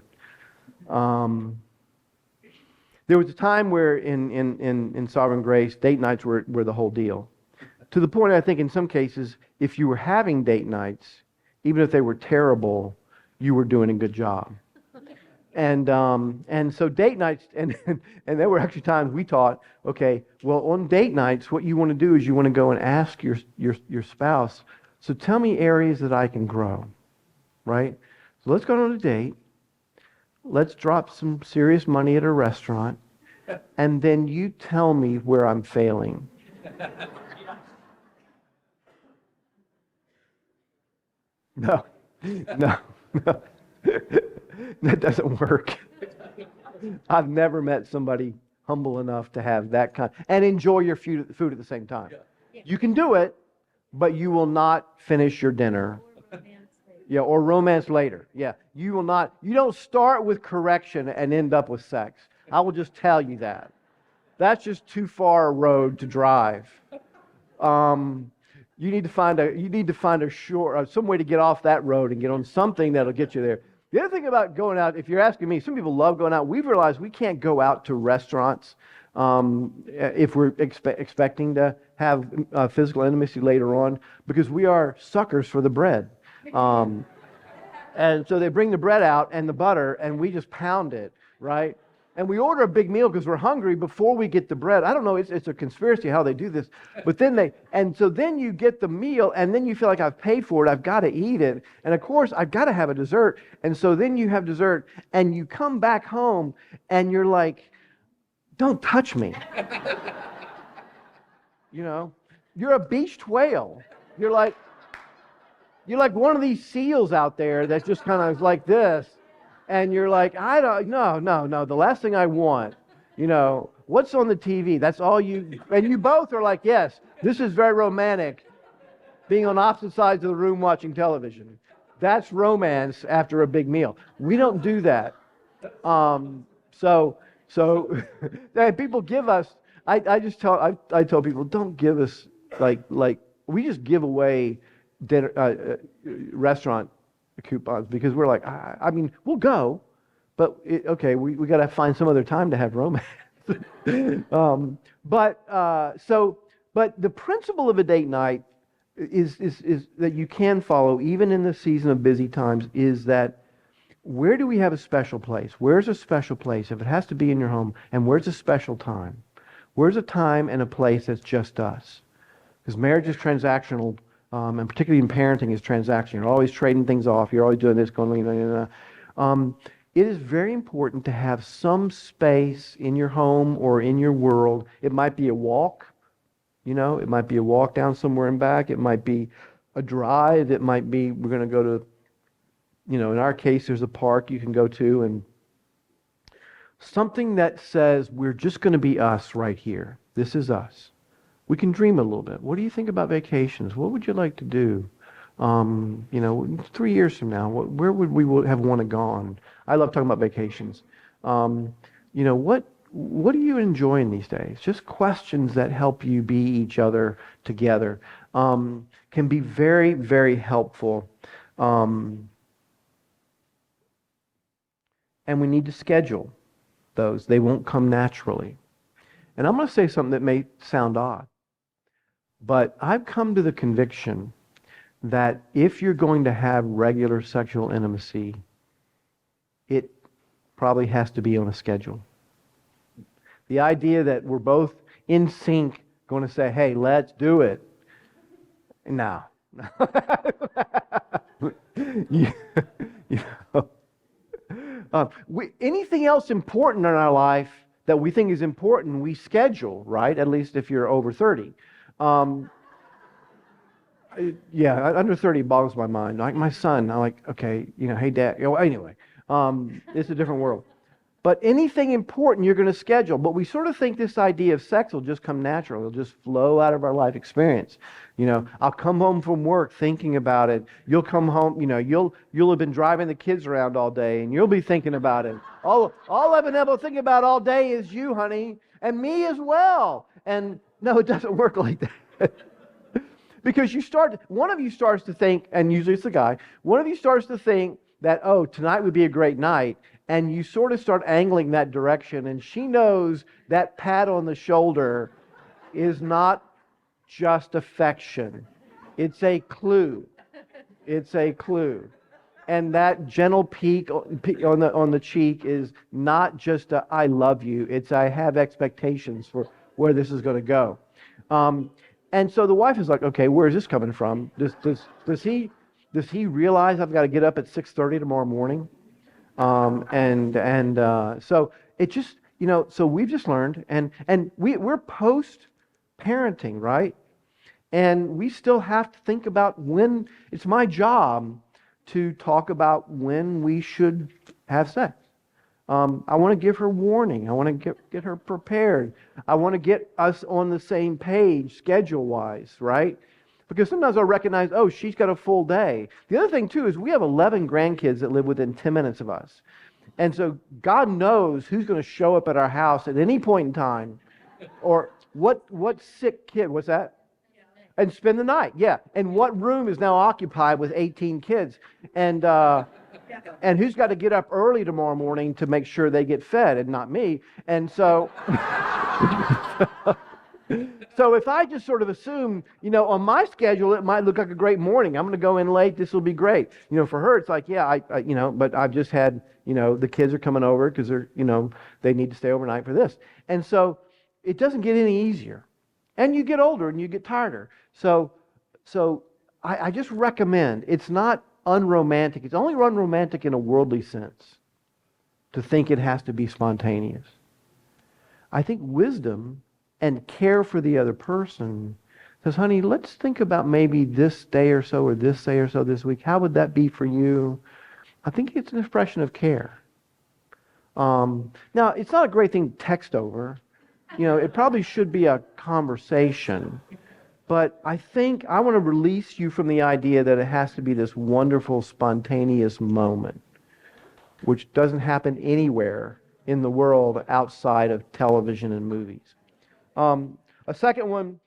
There was a time where in Sovereign Grace, date nights were the whole deal. To the point, I think, in some cases, if you were having date nights, even if they were terrible, you were doing a good job. And so date nights, and there were actually times we taught, okay, well, on date nights, what you want to do is you want to go and ask your spouse, so tell me areas that I can grow, right? So let's go on a date. Let's drop some serious money at a restaurant, and then you tell me where I'm failing. No. That doesn't work. I've never met somebody humble enough to have that kind and enjoy your food at the same time. You can do it, but you will not finish your dinner. Yeah, or romance later. Yeah, you will not. You don't start with correction and end up with sex. I will just tell you that. That's just too far a road to drive. You need to find a short, some way to get off that road and get on something that'll get you there. The other thing about going out, if you're asking me, some people love going out. We've realized we can't go out to restaurants if we're expecting to have physical intimacy later on, because we are suckers for the bread. And so they bring the bread out and the butter, and we just pound it, right? And we order a big meal because we're hungry before we get the bread. I don't know, it's a conspiracy how they do this. But so then you get the meal, and then you feel like I've paid for it, I've got to eat it. And of course, I've got to have a dessert. And so then you have dessert, and you come back home, and you're like, don't touch me. You're a beached whale. You're like one of these seals out there that's just kind of like this. And you're like, no. The last thing I want, what's on the TV? That's all you, and you both are like, yes, this is very romantic, being on opposite sides of the room watching television. That's romance after a big meal. We don't do that. So people give us, I tell people, don't give us like we just give away dinner, restaurant coupons, because we're like, I mean, we'll go, but we got to find some other time to have romance. But the principle of a date night is that you can follow even in the season of busy times, is that where do we have a special place? Where's a special place if it has to be in your home? And where's a special time? Where's a time and a place that's just us? Because marriage is transactional. And particularly in parenting is transaction. You're always trading things off. You're always doing this, going. It is very important to have some space in your home or in your world. It might be a walk. It might be a walk down somewhere and back. It might be a drive. It might be we're going to go to, in our case, there's a park you can go to, and something that says we're just going to be us right here. This is us. We can dream a little bit. What do you think about vacations? What would you like to do? 3 years from now, where would we have want to gone? I love talking about vacations. What do you enjoy in these days? Just questions that help you be each other together can be very, very helpful. And we need to schedule those. They won't come naturally. And I'm going to say something that may sound odd, but I've come to the conviction that if you're going to have regular sexual intimacy, it probably has to be on a schedule. The idea that we're both in sync, going to say, hey, let's do it. No. you, you know, anything else important in our life that we think is important, we schedule, right? At least if you're over 30. Yeah, under 30 boggles my mind. Like my son, I'm like, okay, hey, Dad. Anyway, it's a different world. But anything important you're going to schedule. But we sort of think this idea of sex will just come natural. It'll just flow out of our life experience. I'll come home from work thinking about it. You'll come home, you'll have been driving the kids around all day and you'll be thinking about it. All I've been able to think about all day is you, honey, and me as well. And no, it doesn't work like that. Because one of you starts to think, and usually it's the guy, one of you starts to think that, oh, tonight would be a great night. And you sort of start angling that direction, and she knows that pat on the shoulder is not just affection. It's a clue. It's a clue. And that gentle peek on the cheek is not just a I love you. It's I have expectations for where this is going to go. And so the wife is like, okay, where is this coming from? Does he realize I've got to get up at 6:30 tomorrow morning? So it just, so we've just learned, and we're post-parenting, right? And we still have to think about when, it's my job to talk about when we should have sex. I want to give her warning. I want to get her prepared. I want to get us on the same page schedule-wise, right? Because sometimes I'll recognize, oh, she's got a full day. The other thing, too, is we have 11 grandkids that live within 10 minutes of us. And so God knows who's going to show up at our house at any point in time. Or what sick kid, what's that? And spend the night, yeah. And what room is now occupied with 18 kids? And who's got to get up early tomorrow morning to make sure they get fed, and not me. And so... So if I just sort of assume, on my schedule, it might look like a great morning. I'm going to go in late. This will be great. For her, it's like, yeah, but I've just had, the kids are coming over because they're, they need to stay overnight for this. And so it doesn't get any easier. And you get older and you get tireder. So I just recommend, it's not unromantic. It's only unromantic in a worldly sense to think it has to be spontaneous. I think wisdom and care for the other person says, honey, let's think about maybe this day or so or this day or so this week. How would that be for you? I think it's an expression of care. Now, it's not a great thing to text over. It probably should be a conversation. But I think I want to release you from the idea that it has to be this wonderful, spontaneous moment, which doesn't happen anywhere in the world outside of television and movies. A second one,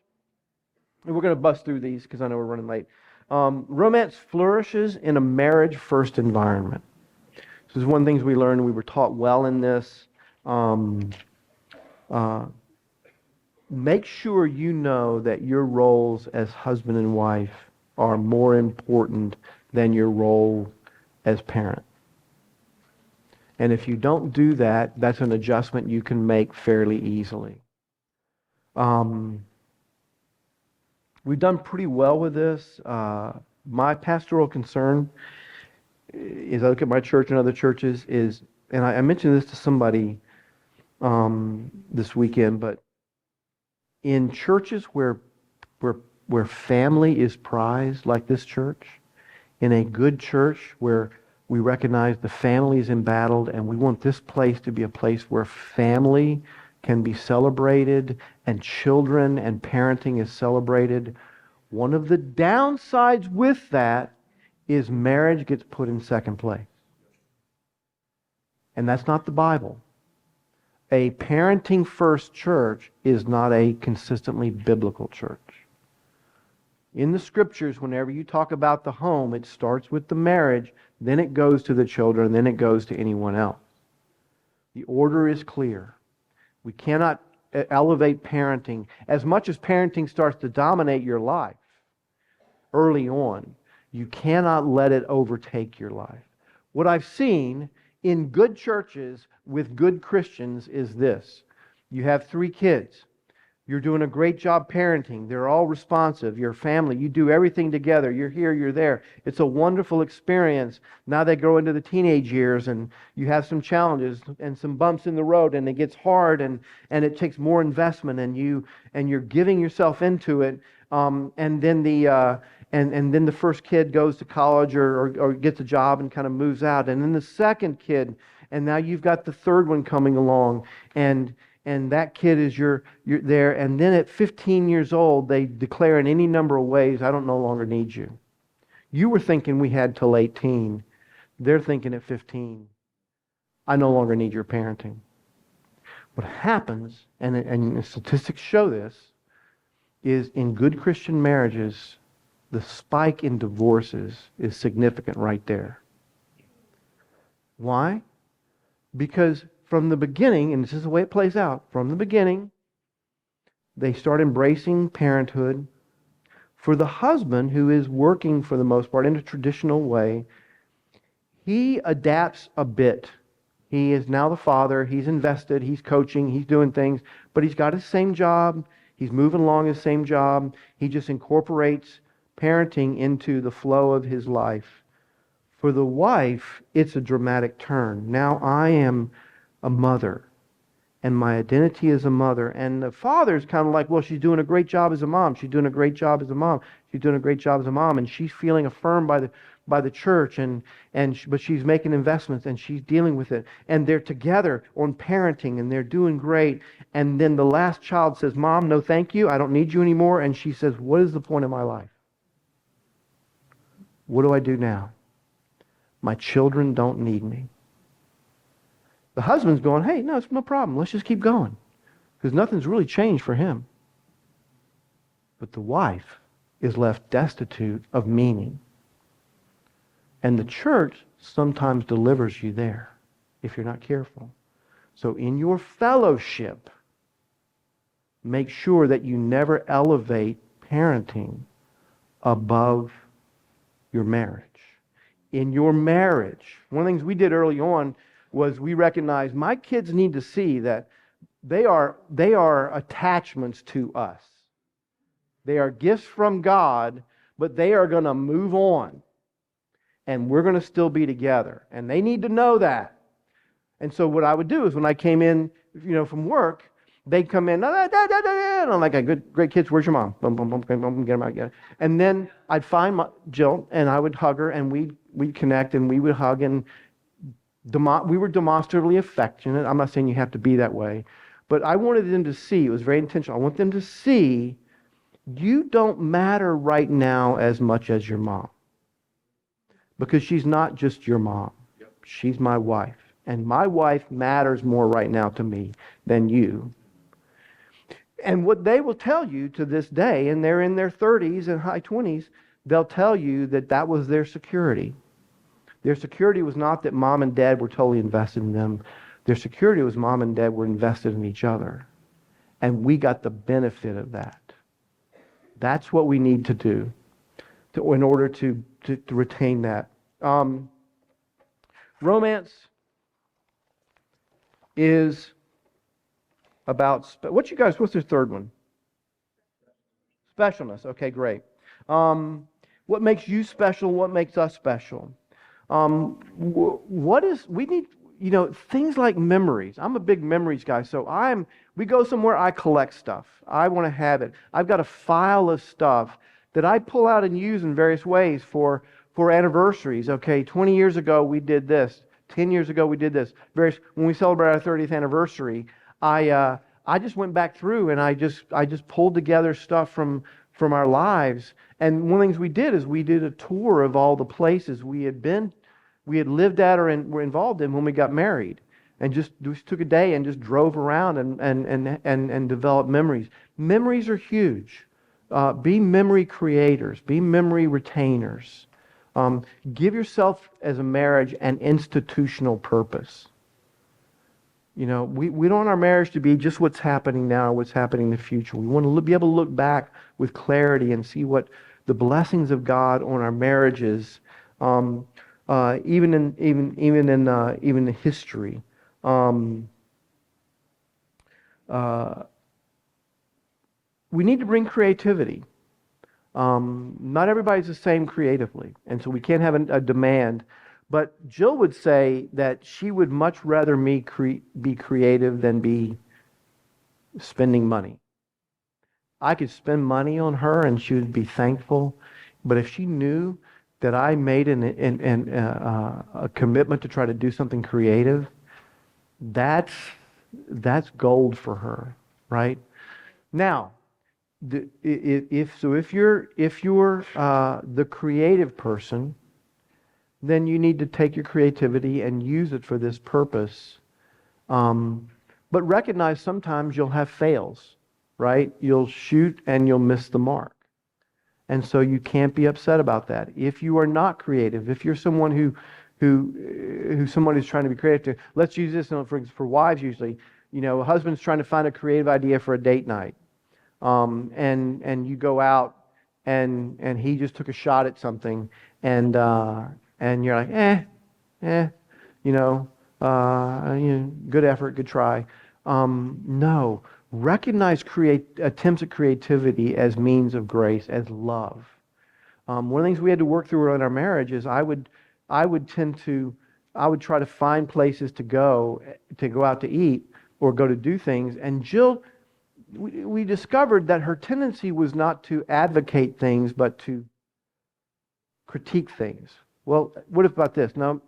and we're going to bust through these because I know we're running late. Romance flourishes in a marriage-first environment. This is one of the things we learned. We were taught well in this. Make sure you know that your roles as husband and wife are more important than your role as parent. And if you don't do that, that's an adjustment you can make fairly easily. We've done pretty well with this. My pastoral concern, as I look at my church and other churches, is, and I mentioned this to somebody this weekend, but in churches where family is prized, like this church, in a good church where we recognize the family is embattled, and we want this place to be a place where family can be celebrated and children and parenting is celebrated. One of the downsides with that is marriage gets put in second place. And that's not the Bible. A parenting first church is not a consistently biblical church. In the scriptures, whenever you talk about the home, it starts with the marriage, then it goes to the children, then it goes to anyone else. The order is clear. We cannot elevate parenting. As much as parenting starts to dominate your life early on, you cannot let it overtake your life. What I've seen in good churches with good Christians is this. You have 3 kids. You're doing a great job parenting. They're all responsive. Your family, you do everything together. You're here, you're there. It's a wonderful experience. Now they grow into the teenage years and you have some challenges and some bumps in the road and it gets hard and it takes more investment and you're giving yourself into it. And then the first kid goes to college or gets a job and kind of moves out. And then the second kid, and now you've got the third one coming along and that kid is you're there, and then at 15 years old, they declare in any number of ways, I don't no longer need you. You were thinking we had till 18. They're thinking at 15, I no longer need your parenting. What happens, and the statistics show this, is in good Christian marriages, the spike in divorces is significant right there. Why? Because from the beginning, and this is the way it plays out, from the beginning, they start embracing parenthood. For the husband, who is working for the most part in a traditional way, he adapts a bit. He is now the father, he's invested, he's coaching, he's doing things, but he's got his same job, he's moving along his same job, he just incorporates parenting into the flow of his life. For the wife, it's a dramatic turn. Now I am a mother, and my identity is a mother. And the father's kind of like, well, she's doing a great job as a mom. She's doing a great job as a mom. She's doing a great job as a mom, and she's feeling affirmed by the church, but she's making investments and she's dealing with it. And they're together on parenting and they're doing great. And then the last child says, Mom, no thank you. I don't need you anymore. And she says, what is the point of my life? What do I do now? My children don't need me. The husband's going, hey, no, it's no problem. Let's just keep going. Because nothing's really changed for him. But the wife is left destitute of meaning. And the church sometimes delivers you there if you're not careful. So in your fellowship, make sure that you never elevate parenting above your marriage. In your marriage, one of the things we did early on was we recognized my kids need to see that they are attachments to us. They are gifts from God, but they are going to move on. And we're going to still be together. And they need to know that. And so what I would do is when I came in, from work, they'd come in, and I'm like, great kids, where's your mom? Boom, boom, boom, boom, boom, get them out, get them. And then I'd find Jill, and I would hug her, and we'd connect, and we would hug, and we were demonstrably affectionate. I'm not saying you have to be that way, but I wanted them to see, it was very intentional, I want them to see you don't matter right now as much as your mom. Because she's not just your mom. Yep. She's my wife. And my wife matters more right now to me than you. And what they will tell you to this day, and they're in their 30s and high 20s, they'll tell you that was their security. Their security was not that mom and dad were totally invested in them. Their security was mom and dad were invested in each other. And we got the benefit of that. That's what we need to do in order to retain that. Romance is about, what's the third one? Specialness. Okay, great. What makes you special? What makes us special? We need, things like memories. I'm a big memories guy, so we go somewhere, I collect stuff. I want to have it. I've got a file of stuff that I pull out and use in various ways for anniversaries. Okay, 20 years ago we did this. 10 years ago we did this. When we celebrate our 30th anniversary, I just went back through and I just pulled together stuff from our lives. And one of the things we did is we did a tour of all the places we had lived at or were involved in when we got married. And just took a day and just drove around and developed memories. Memories are huge. Be memory creators. Be memory retainers. Give yourself as a marriage an institutional purpose. We don't want our marriage to be just what's happening now or what's happening in the future. We want to be able to look back with clarity and see what the blessings of God on our marriages, even in history. uh, we need to bring creativity. Not everybody's the same creatively, and so we can't have a demand. But Jill would say that she would much rather me be creative than be spending money. I could spend money on her and she would be thankful, but if she knew that I made a commitment to try to do something creative, that's gold for her, right? Now, if you're the creative person, then you need to take your creativity and use it for this purpose. But recognize sometimes you'll have fails, right? You'll shoot and you'll miss the mark. And so you can't be upset about that. If you are not creative, if you're someone who's someone who's trying to be creative, let's use this for wives usually. A husband's trying to find a creative idea for a date night. And you go out and he just took a shot at something and you're like, good effort, good try. No, recognize attempts at creativity as means of grace, as love. One of the things we had to work through in our marriage is I would try to find places to go out to eat or go to do things, and Jill, we discovered that her tendency was not to advocate things, but to critique things. Well, what about this? Nope.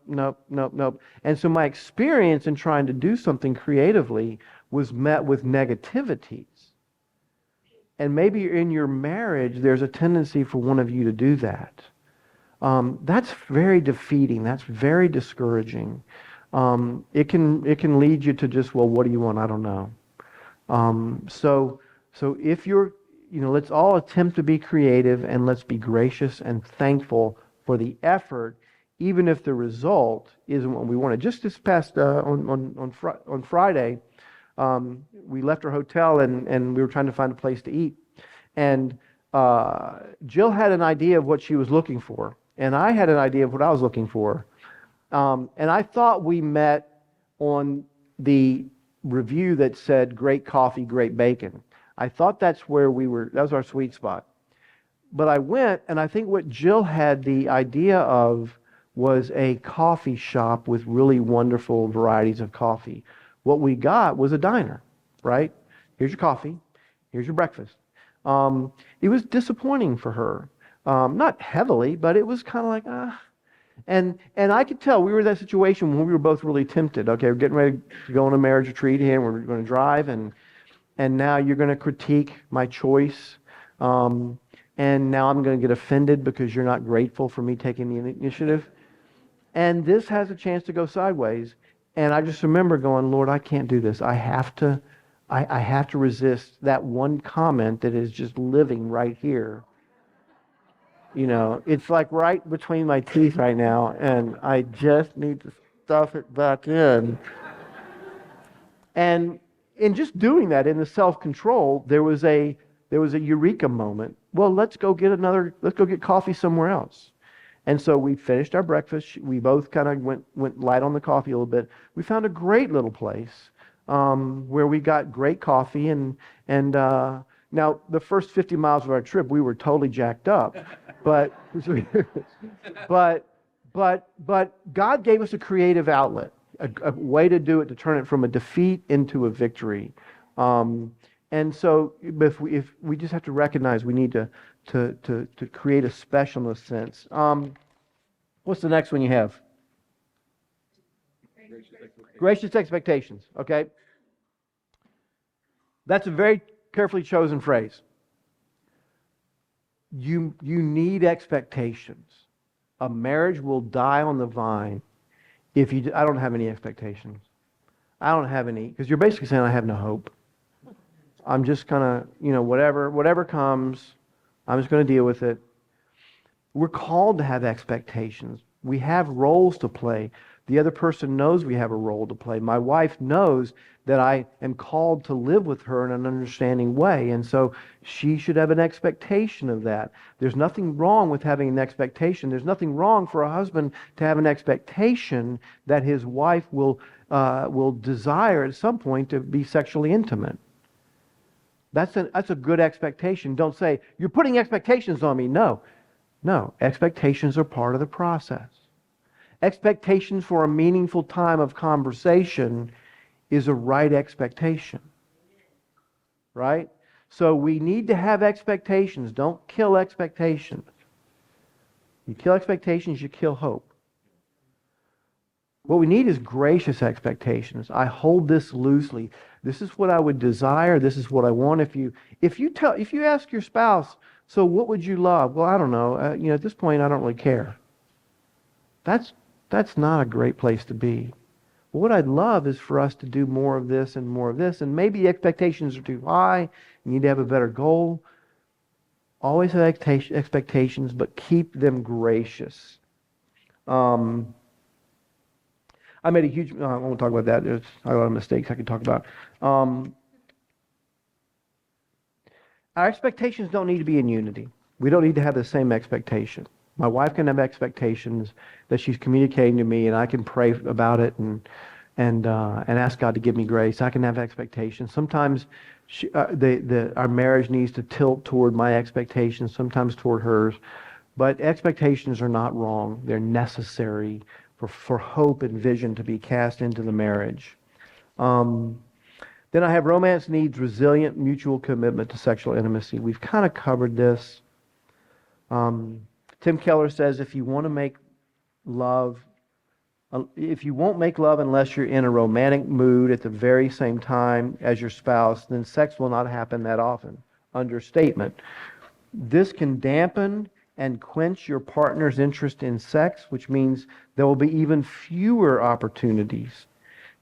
And so my experience in trying to do something creatively was met with negativities. And maybe in your marriage, there's a tendency for one of you to do that. That's very defeating. That's very discouraging. It can lead you to just, well, what do you want? I don't know. So if you're, let's all attempt to be creative and let's be gracious and thankful for the effort, even if the result isn't what we wanted. Just this past on Friday, we left our hotel and we were trying to find a place to eat, and Jill had an idea of what she was looking for, and I had an idea of what I was looking for, and I thought we met on the review that said great coffee, great bacon. I thought that's where that was our sweet spot. But I went, and I think what Jill had the idea of was a coffee shop with really wonderful varieties of coffee. What we got was a diner, right? Here's your coffee, here's your breakfast. It was disappointing for her. Not heavily, but it was kind of like, And I could tell we were in that situation when we were both really tempted. Okay, we're getting ready to go on a marriage retreat here, and we're going to drive, and now you're going to critique my choice. And now I'm going to get offended because you're not grateful for me taking the initiative. And this has a chance to go sideways. And I just remember going, Lord, I can't do this. I have to resist that one comment that is just living right here. It's like right between my teeth right now, and I just need to stuff it back in. And in just doing that, in the self-control, there was a eureka moment. Well, let's go get coffee somewhere else. And so we finished our breakfast. We both kind of went light on the coffee a little bit. We found a great little place where we got great coffee, and now the first 50 miles of our trip we were totally jacked up, but God gave us a creative outlet, a way to do it, to turn it from a defeat into a victory. And so if we just have to recognize we need to create a specialness sense. What's the next one you have? Gracious expectations. Okay. That's a very carefully chosen phrase. You need expectations. A marriage will die on the vine if I don't have any expectations. I don't have any, because you're basically saying I have no hope. I'm just gonna, whatever comes, I'm just going to deal with it. We're called to have expectations. We have roles to play. The other person knows we have a role to play. My wife knows that I am called to live with her in an understanding way, and so she should have an expectation of that. There's nothing wrong with having an expectation. There's nothing wrong for a husband to have an expectation that his wife will desire at some point to be sexually intimate. That's a good expectation. Don't say, you're putting expectations on me. No, no. Expectations are part of the process. Expectations for a meaningful time of conversation is a right expectation. Right? So we need to have expectations. Don't kill expectations. You kill expectations, you kill hope. What we need is gracious expectations. I hold this loosely. This is what I would desire. This is what I want. If you ask your spouse, so what would you love? Well, I don't know. At this point, I don't really care. That's not a great place to be. What I'd love is for us to do more of this and more of this, and maybe the expectations are too high. You need to have a better goal. Always have expectations, but keep them gracious. I made a huge, I won't talk about that. There's a lot of mistakes I could talk about. Our expectations don't need to be in unity. We don't need to have the same expectation. My wife can have expectations that she's communicating to me, and I can pray about it and ask God to give me grace. I can have expectations. Sometimes our marriage needs to tilt toward my expectations, sometimes toward hers. But expectations are not wrong. They're necessary for hope and vision to be cast into the marriage. Then I have romance needs resilient mutual commitment to sexual intimacy. We've kind of covered this. Tim Keller says if you won't make love unless you're in a romantic mood at the very same time as your spouse, then sex will not happen that often. Understatement. This can dampen and quench your partner's interest in sex, which means there will be even fewer opportunities.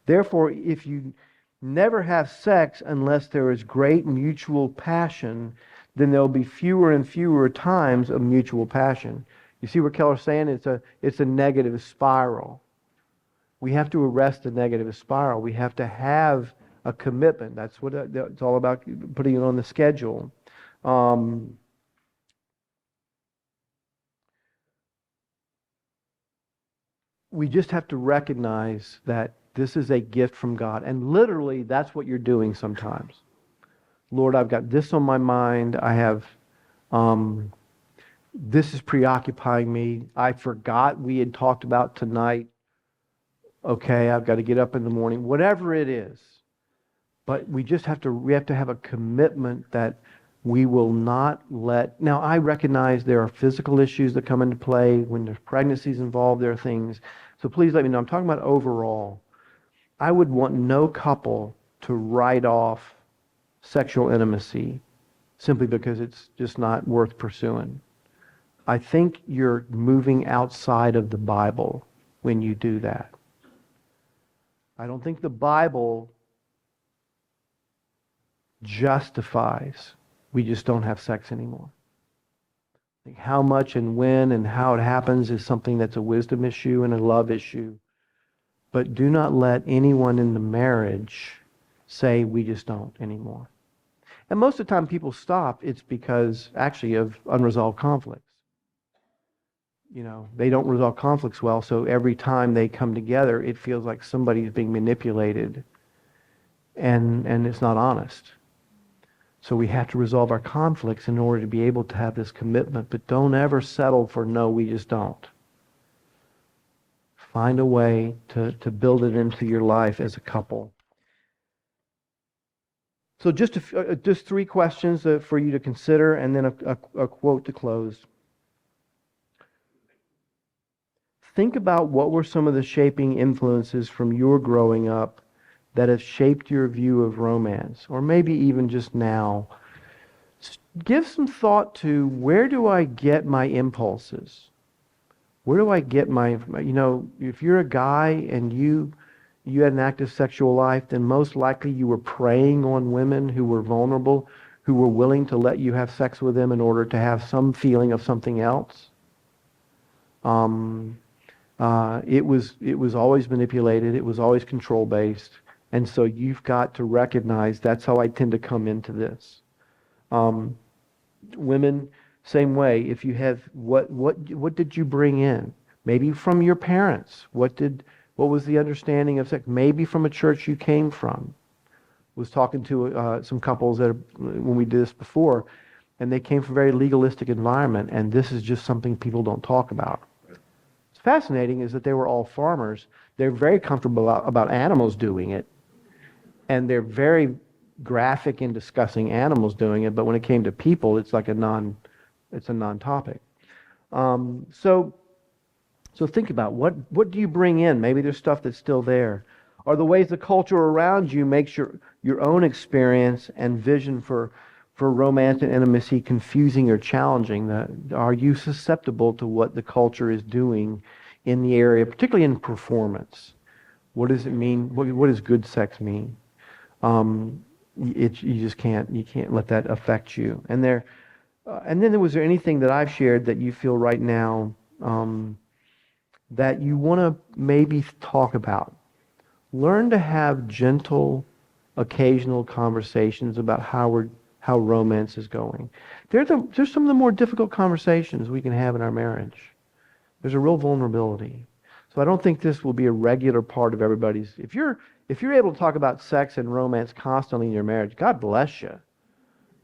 Therefore, if you never have sex unless there is great mutual passion, then there will be fewer and fewer times of mutual passion. You see what Keller's saying? It's a negative spiral. We have to arrest the negative spiral. We have to have a commitment. That's what it's all about, putting it on the schedule. We just have to recognize that this is a gift from God. And literally, that's what you're doing sometimes. Lord, I've got this on my mind. I have, this is preoccupying me. I forgot we had talked about tonight. Okay, I've got to get up in the morning. Whatever it is. But we have to have a commitment that we will not let... Now, I recognize there are physical issues that come into play. When there's pregnancies involved, there are things. So please let me know. I'm talking about overall. I would want no couple to write off sexual intimacy simply because it's just not worth pursuing. I think you're moving outside of the Bible when you do that. I don't think the Bible justifies we just don't have sex anymore. I think how much and when and how it happens is something that's a wisdom issue and a love issue. But do not let anyone in the marriage say we just don't anymore. And most of the time people stop, it's because actually of unresolved conflicts. They don't resolve conflicts well, so every time they come together, it feels like somebody's being manipulated and it's not honest. So we have to resolve our conflicts in order to be able to have this commitment, but don't ever settle for no, we just don't. Find a way to build it into your life as a couple. So just three questions for you to consider, and then a quote to close. Think about what were some of the shaping influences from your growing up that have shaped your view of romance, or maybe even just now. Give some thought to, where do I get my impulses? Where do I get my, if you're a guy and you had an active sexual life, then most likely you were preying on women who were vulnerable, who were willing to let you have sex with them in order to have some feeling of something else. It was always manipulated. It was always control-based. And so you've got to recognize that's how I tend to come into this. Women, same way. If you have, what did you bring in? Maybe from your parents. What was the understanding of sex? Maybe from a church you came from. was talking to some couples that when we did this before, and they came from a very legalistic environment, and this is just something people don't talk about. What's fascinating is that they were all farmers. They're very comfortable about animals doing it, and they're very graphic in discussing animals doing it, but when it came to people, it's like it's a non-topic. So think about what do you bring in? Maybe there's stuff that's still there. Are the ways the culture around you makes your own experience and vision for romance and intimacy confusing or challenging? Are you susceptible to what the culture is doing in the area, particularly in performance? What does it mean? What does good sex mean? You just can't let that affect you. And then was there anything that I've shared that you feel right now that you want to maybe talk about? Learn to have gentle, occasional conversations about how romance is going. There's some of the more difficult conversations we can have in our marriage. There's a real vulnerability. So I don't think this will be a regular part of everybody's. If you're able to talk about sex and romance constantly in your marriage, God bless you.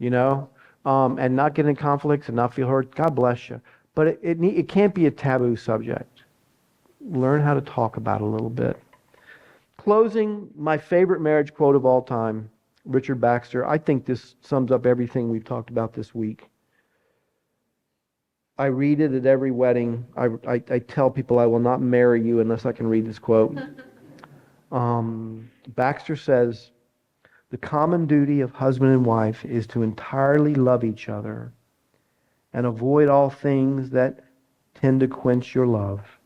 And not get in conflicts and not feel hurt, God bless you. But it can't be a taboo subject. Learn how to talk about it a little bit. Closing, my favorite marriage quote of all time, Richard Baxter. I think this sums up everything we've talked about this week. I read it at every wedding. I tell people I will not marry you unless I can read this quote. Baxter says, "The common duty of husband and wife is to entirely love each other and avoid all things that tend to quench your love,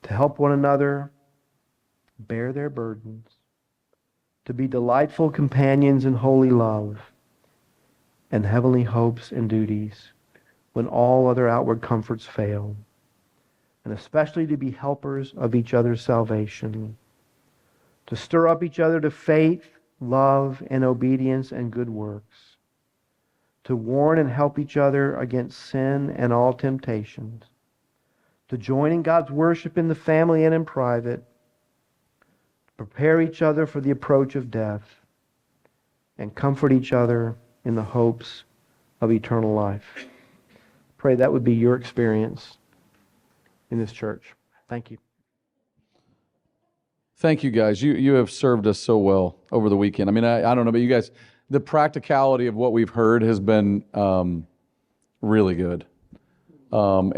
to help one another bear their burdens, to be delightful companions in holy love and heavenly hopes and duties when all other outward comforts fail, and especially to be helpers of each other's salvation, to stir up each other to faith, love, and obedience and good works, to warn and help each other against sin and all temptations, to join in God's worship in the family and in private, prepare each other for the approach of death, and comfort each other in the hopes of eternal life." Pray that would be your experience in this church. Thank you.
Thank you, guys. You have served us so well over the weekend. I mean, I don't know, but you guys, the practicality of what we've heard has been really good. You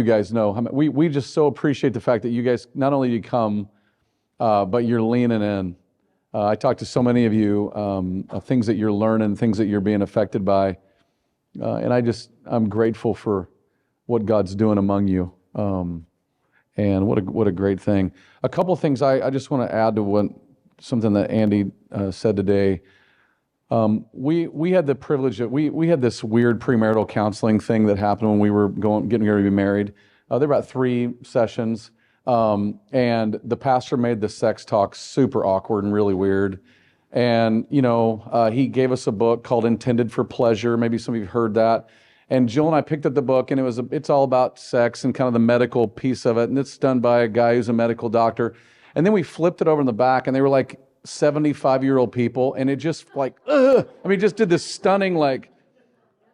guys know how we just so appreciate the fact that you guys not only you come, but you're leaning in. I talked to so many of you, things that you're learning, things that you're being affected by, and I'm grateful for what God's doing among you, and what a great thing. A couple of things I just want to add to something that Andy said today. We had the privilege of, we had this weird premarital counseling thing that happened when we were getting ready to be married. There were about 3 sessions, and the pastor made the sex talk super awkward and really weird. And, he gave us a book called Intended for Pleasure. Maybe some of you have heard that. And Jill and I picked up the book, and it's all about sex and kind of the medical piece of it. And it's done by a guy who's a medical doctor. And then we flipped it over in the back, and they were like 75-year-old people. And it just just did this stunning,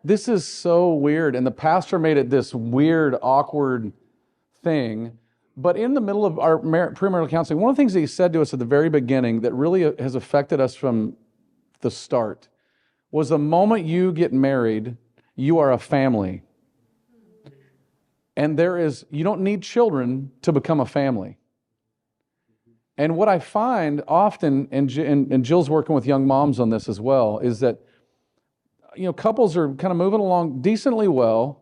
this is so weird. And the pastor made it this weird, awkward thing. But in the middle of our premarital counseling, one of the things that he said to us at the very beginning that really has affected us from the start was the moment you get married, you are a family. And you don't need children to become a family. And what I find often, and Jill's working with young moms on this as well, is that, couples are kind of moving along decently well.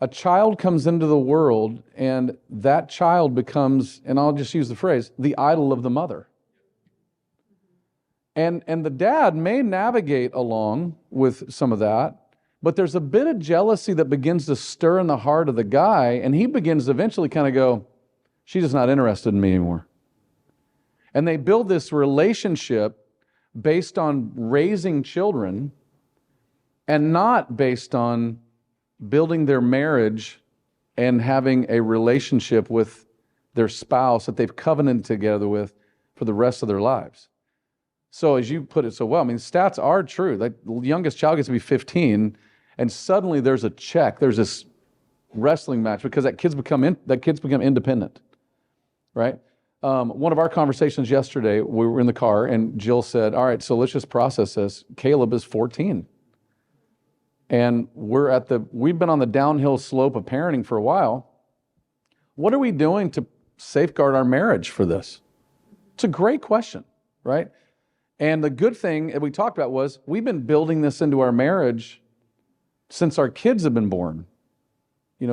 A child comes into the world, and that child becomes, and I'll just use the phrase, the idol of the mother. And the dad may navigate along with some of that, but there's a bit of jealousy that begins to stir in the heart of the guy, and he begins to eventually kind of go, she's just not interested in me anymore. And they build this relationship based on raising children and not based on building their marriage and having a relationship with their spouse that they've covenanted together with for the rest of their lives. So as you put it so well, I mean, stats are true. Like the youngest child gets to be 15, and suddenly there's a check. There's this wrestling match because that kids become independent, right? One of our conversations yesterday, we were in the car, and Jill said, "All right, so let's just process this. Caleb is 14, and we've been on the downhill slope of parenting for a while. What are we doing to safeguard our marriage for this?" It's a great question, right? And the good thing that we talked about was we've been building this into our marriage since our kids have been born,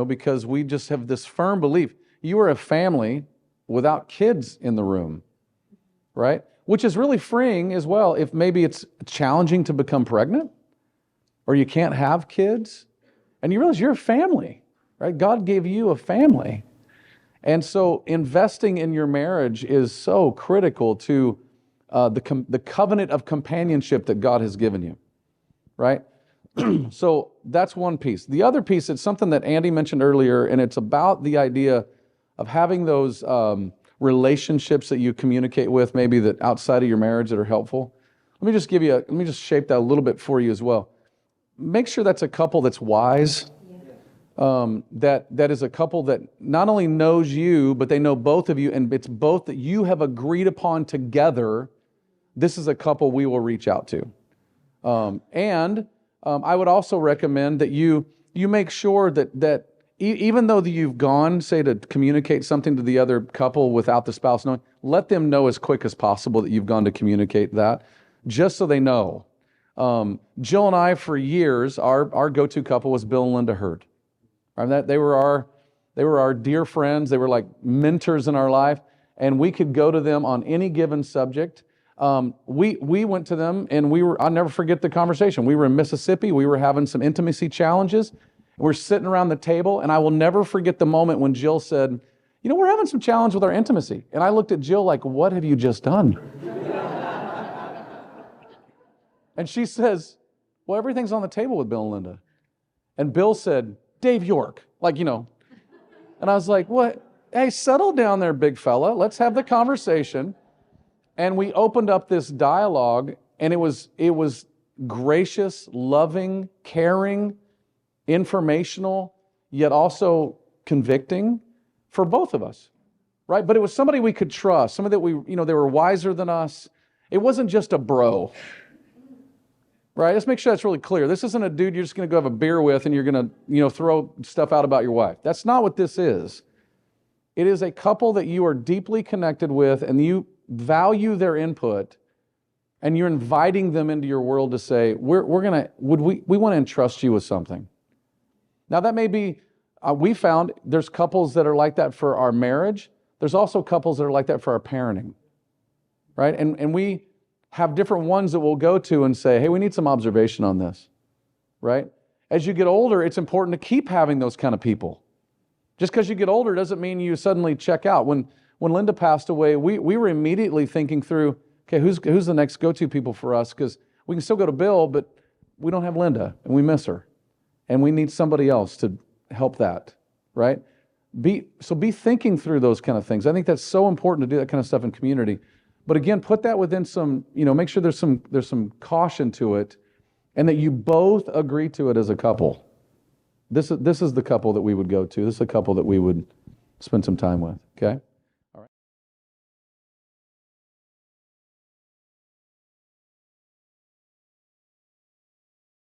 because we just have this firm belief. You are a family without kids in the room, right? Which is really freeing as well if maybe it's challenging to become pregnant or you can't have kids and you realize you're a family, right? God gave you a family. And so investing in your marriage is so critical to the covenant of companionship that God has given you, right? So that's one piece. The other piece, it's something that Andy mentioned earlier, and it's about the idea of having those relationships that you communicate with, maybe that outside of your marriage that are helpful. Let me just shape that a little bit for you as well. Make sure that's a couple that's wise, that is a couple that not only knows you, but they know both of you, and it's both that you have agreed upon together. This is a couple we will reach out to. I would also recommend that you make sure that even though you've gone, say, to communicate something to the other couple without the spouse knowing, let them know as quick as possible that you've gone to communicate that, just so they know. Jill and I, for years, our go-to couple was Bill and Linda Hurd. Right? They were our dear friends. They were like mentors in our life, and we could go to them on any given subject. We went to them, and I'll never forget the conversation. We were in Mississippi. We were having some intimacy challenges. We're sitting around the table, and I will never forget the moment when Jill said, we're having some challenge with our intimacy. And I looked at Jill like, what have you just done? And she says, well, everything's on the table with Bill and Linda. And Bill said, Dave York, and I was like, what? Hey, settle down there, big fella. Let's have the conversation. And we opened up this dialogue, and it was gracious, loving, caring, informational, yet also convicting for both of us, right? But it was somebody we could trust, somebody that they were wiser than us. It wasn't just a bro, right? Let's make sure that's really clear. This isn't a dude you're just going to go have a beer with and you're going to, throw stuff out about your wife. That's not what this is. It is a couple that you are deeply connected with, and you value their input, and you're inviting them into your world to say, we want to entrust you with something. Now that may be, we found there's couples that are like that for our marriage. There's also couples that are like that for our parenting, right? And we have different ones that we'll go to and say, hey, we need some observation on this, right? As you get older, it's important to keep having those kind of people. Just because you get older doesn't mean you suddenly check out. When Linda passed away, we were immediately thinking through, okay, who's the next go-to people for us? Because we can still go to Bill, but we don't have Linda, and we miss her. And we need somebody else to help that, right? Be thinking through those kind of things. I think that's so important to do that kind of stuff in community. But again, put that within some, make sure there's some caution to it, and that you both agree to it as a couple. This is the couple that we would go to. This is a couple that we would spend some time with, okay?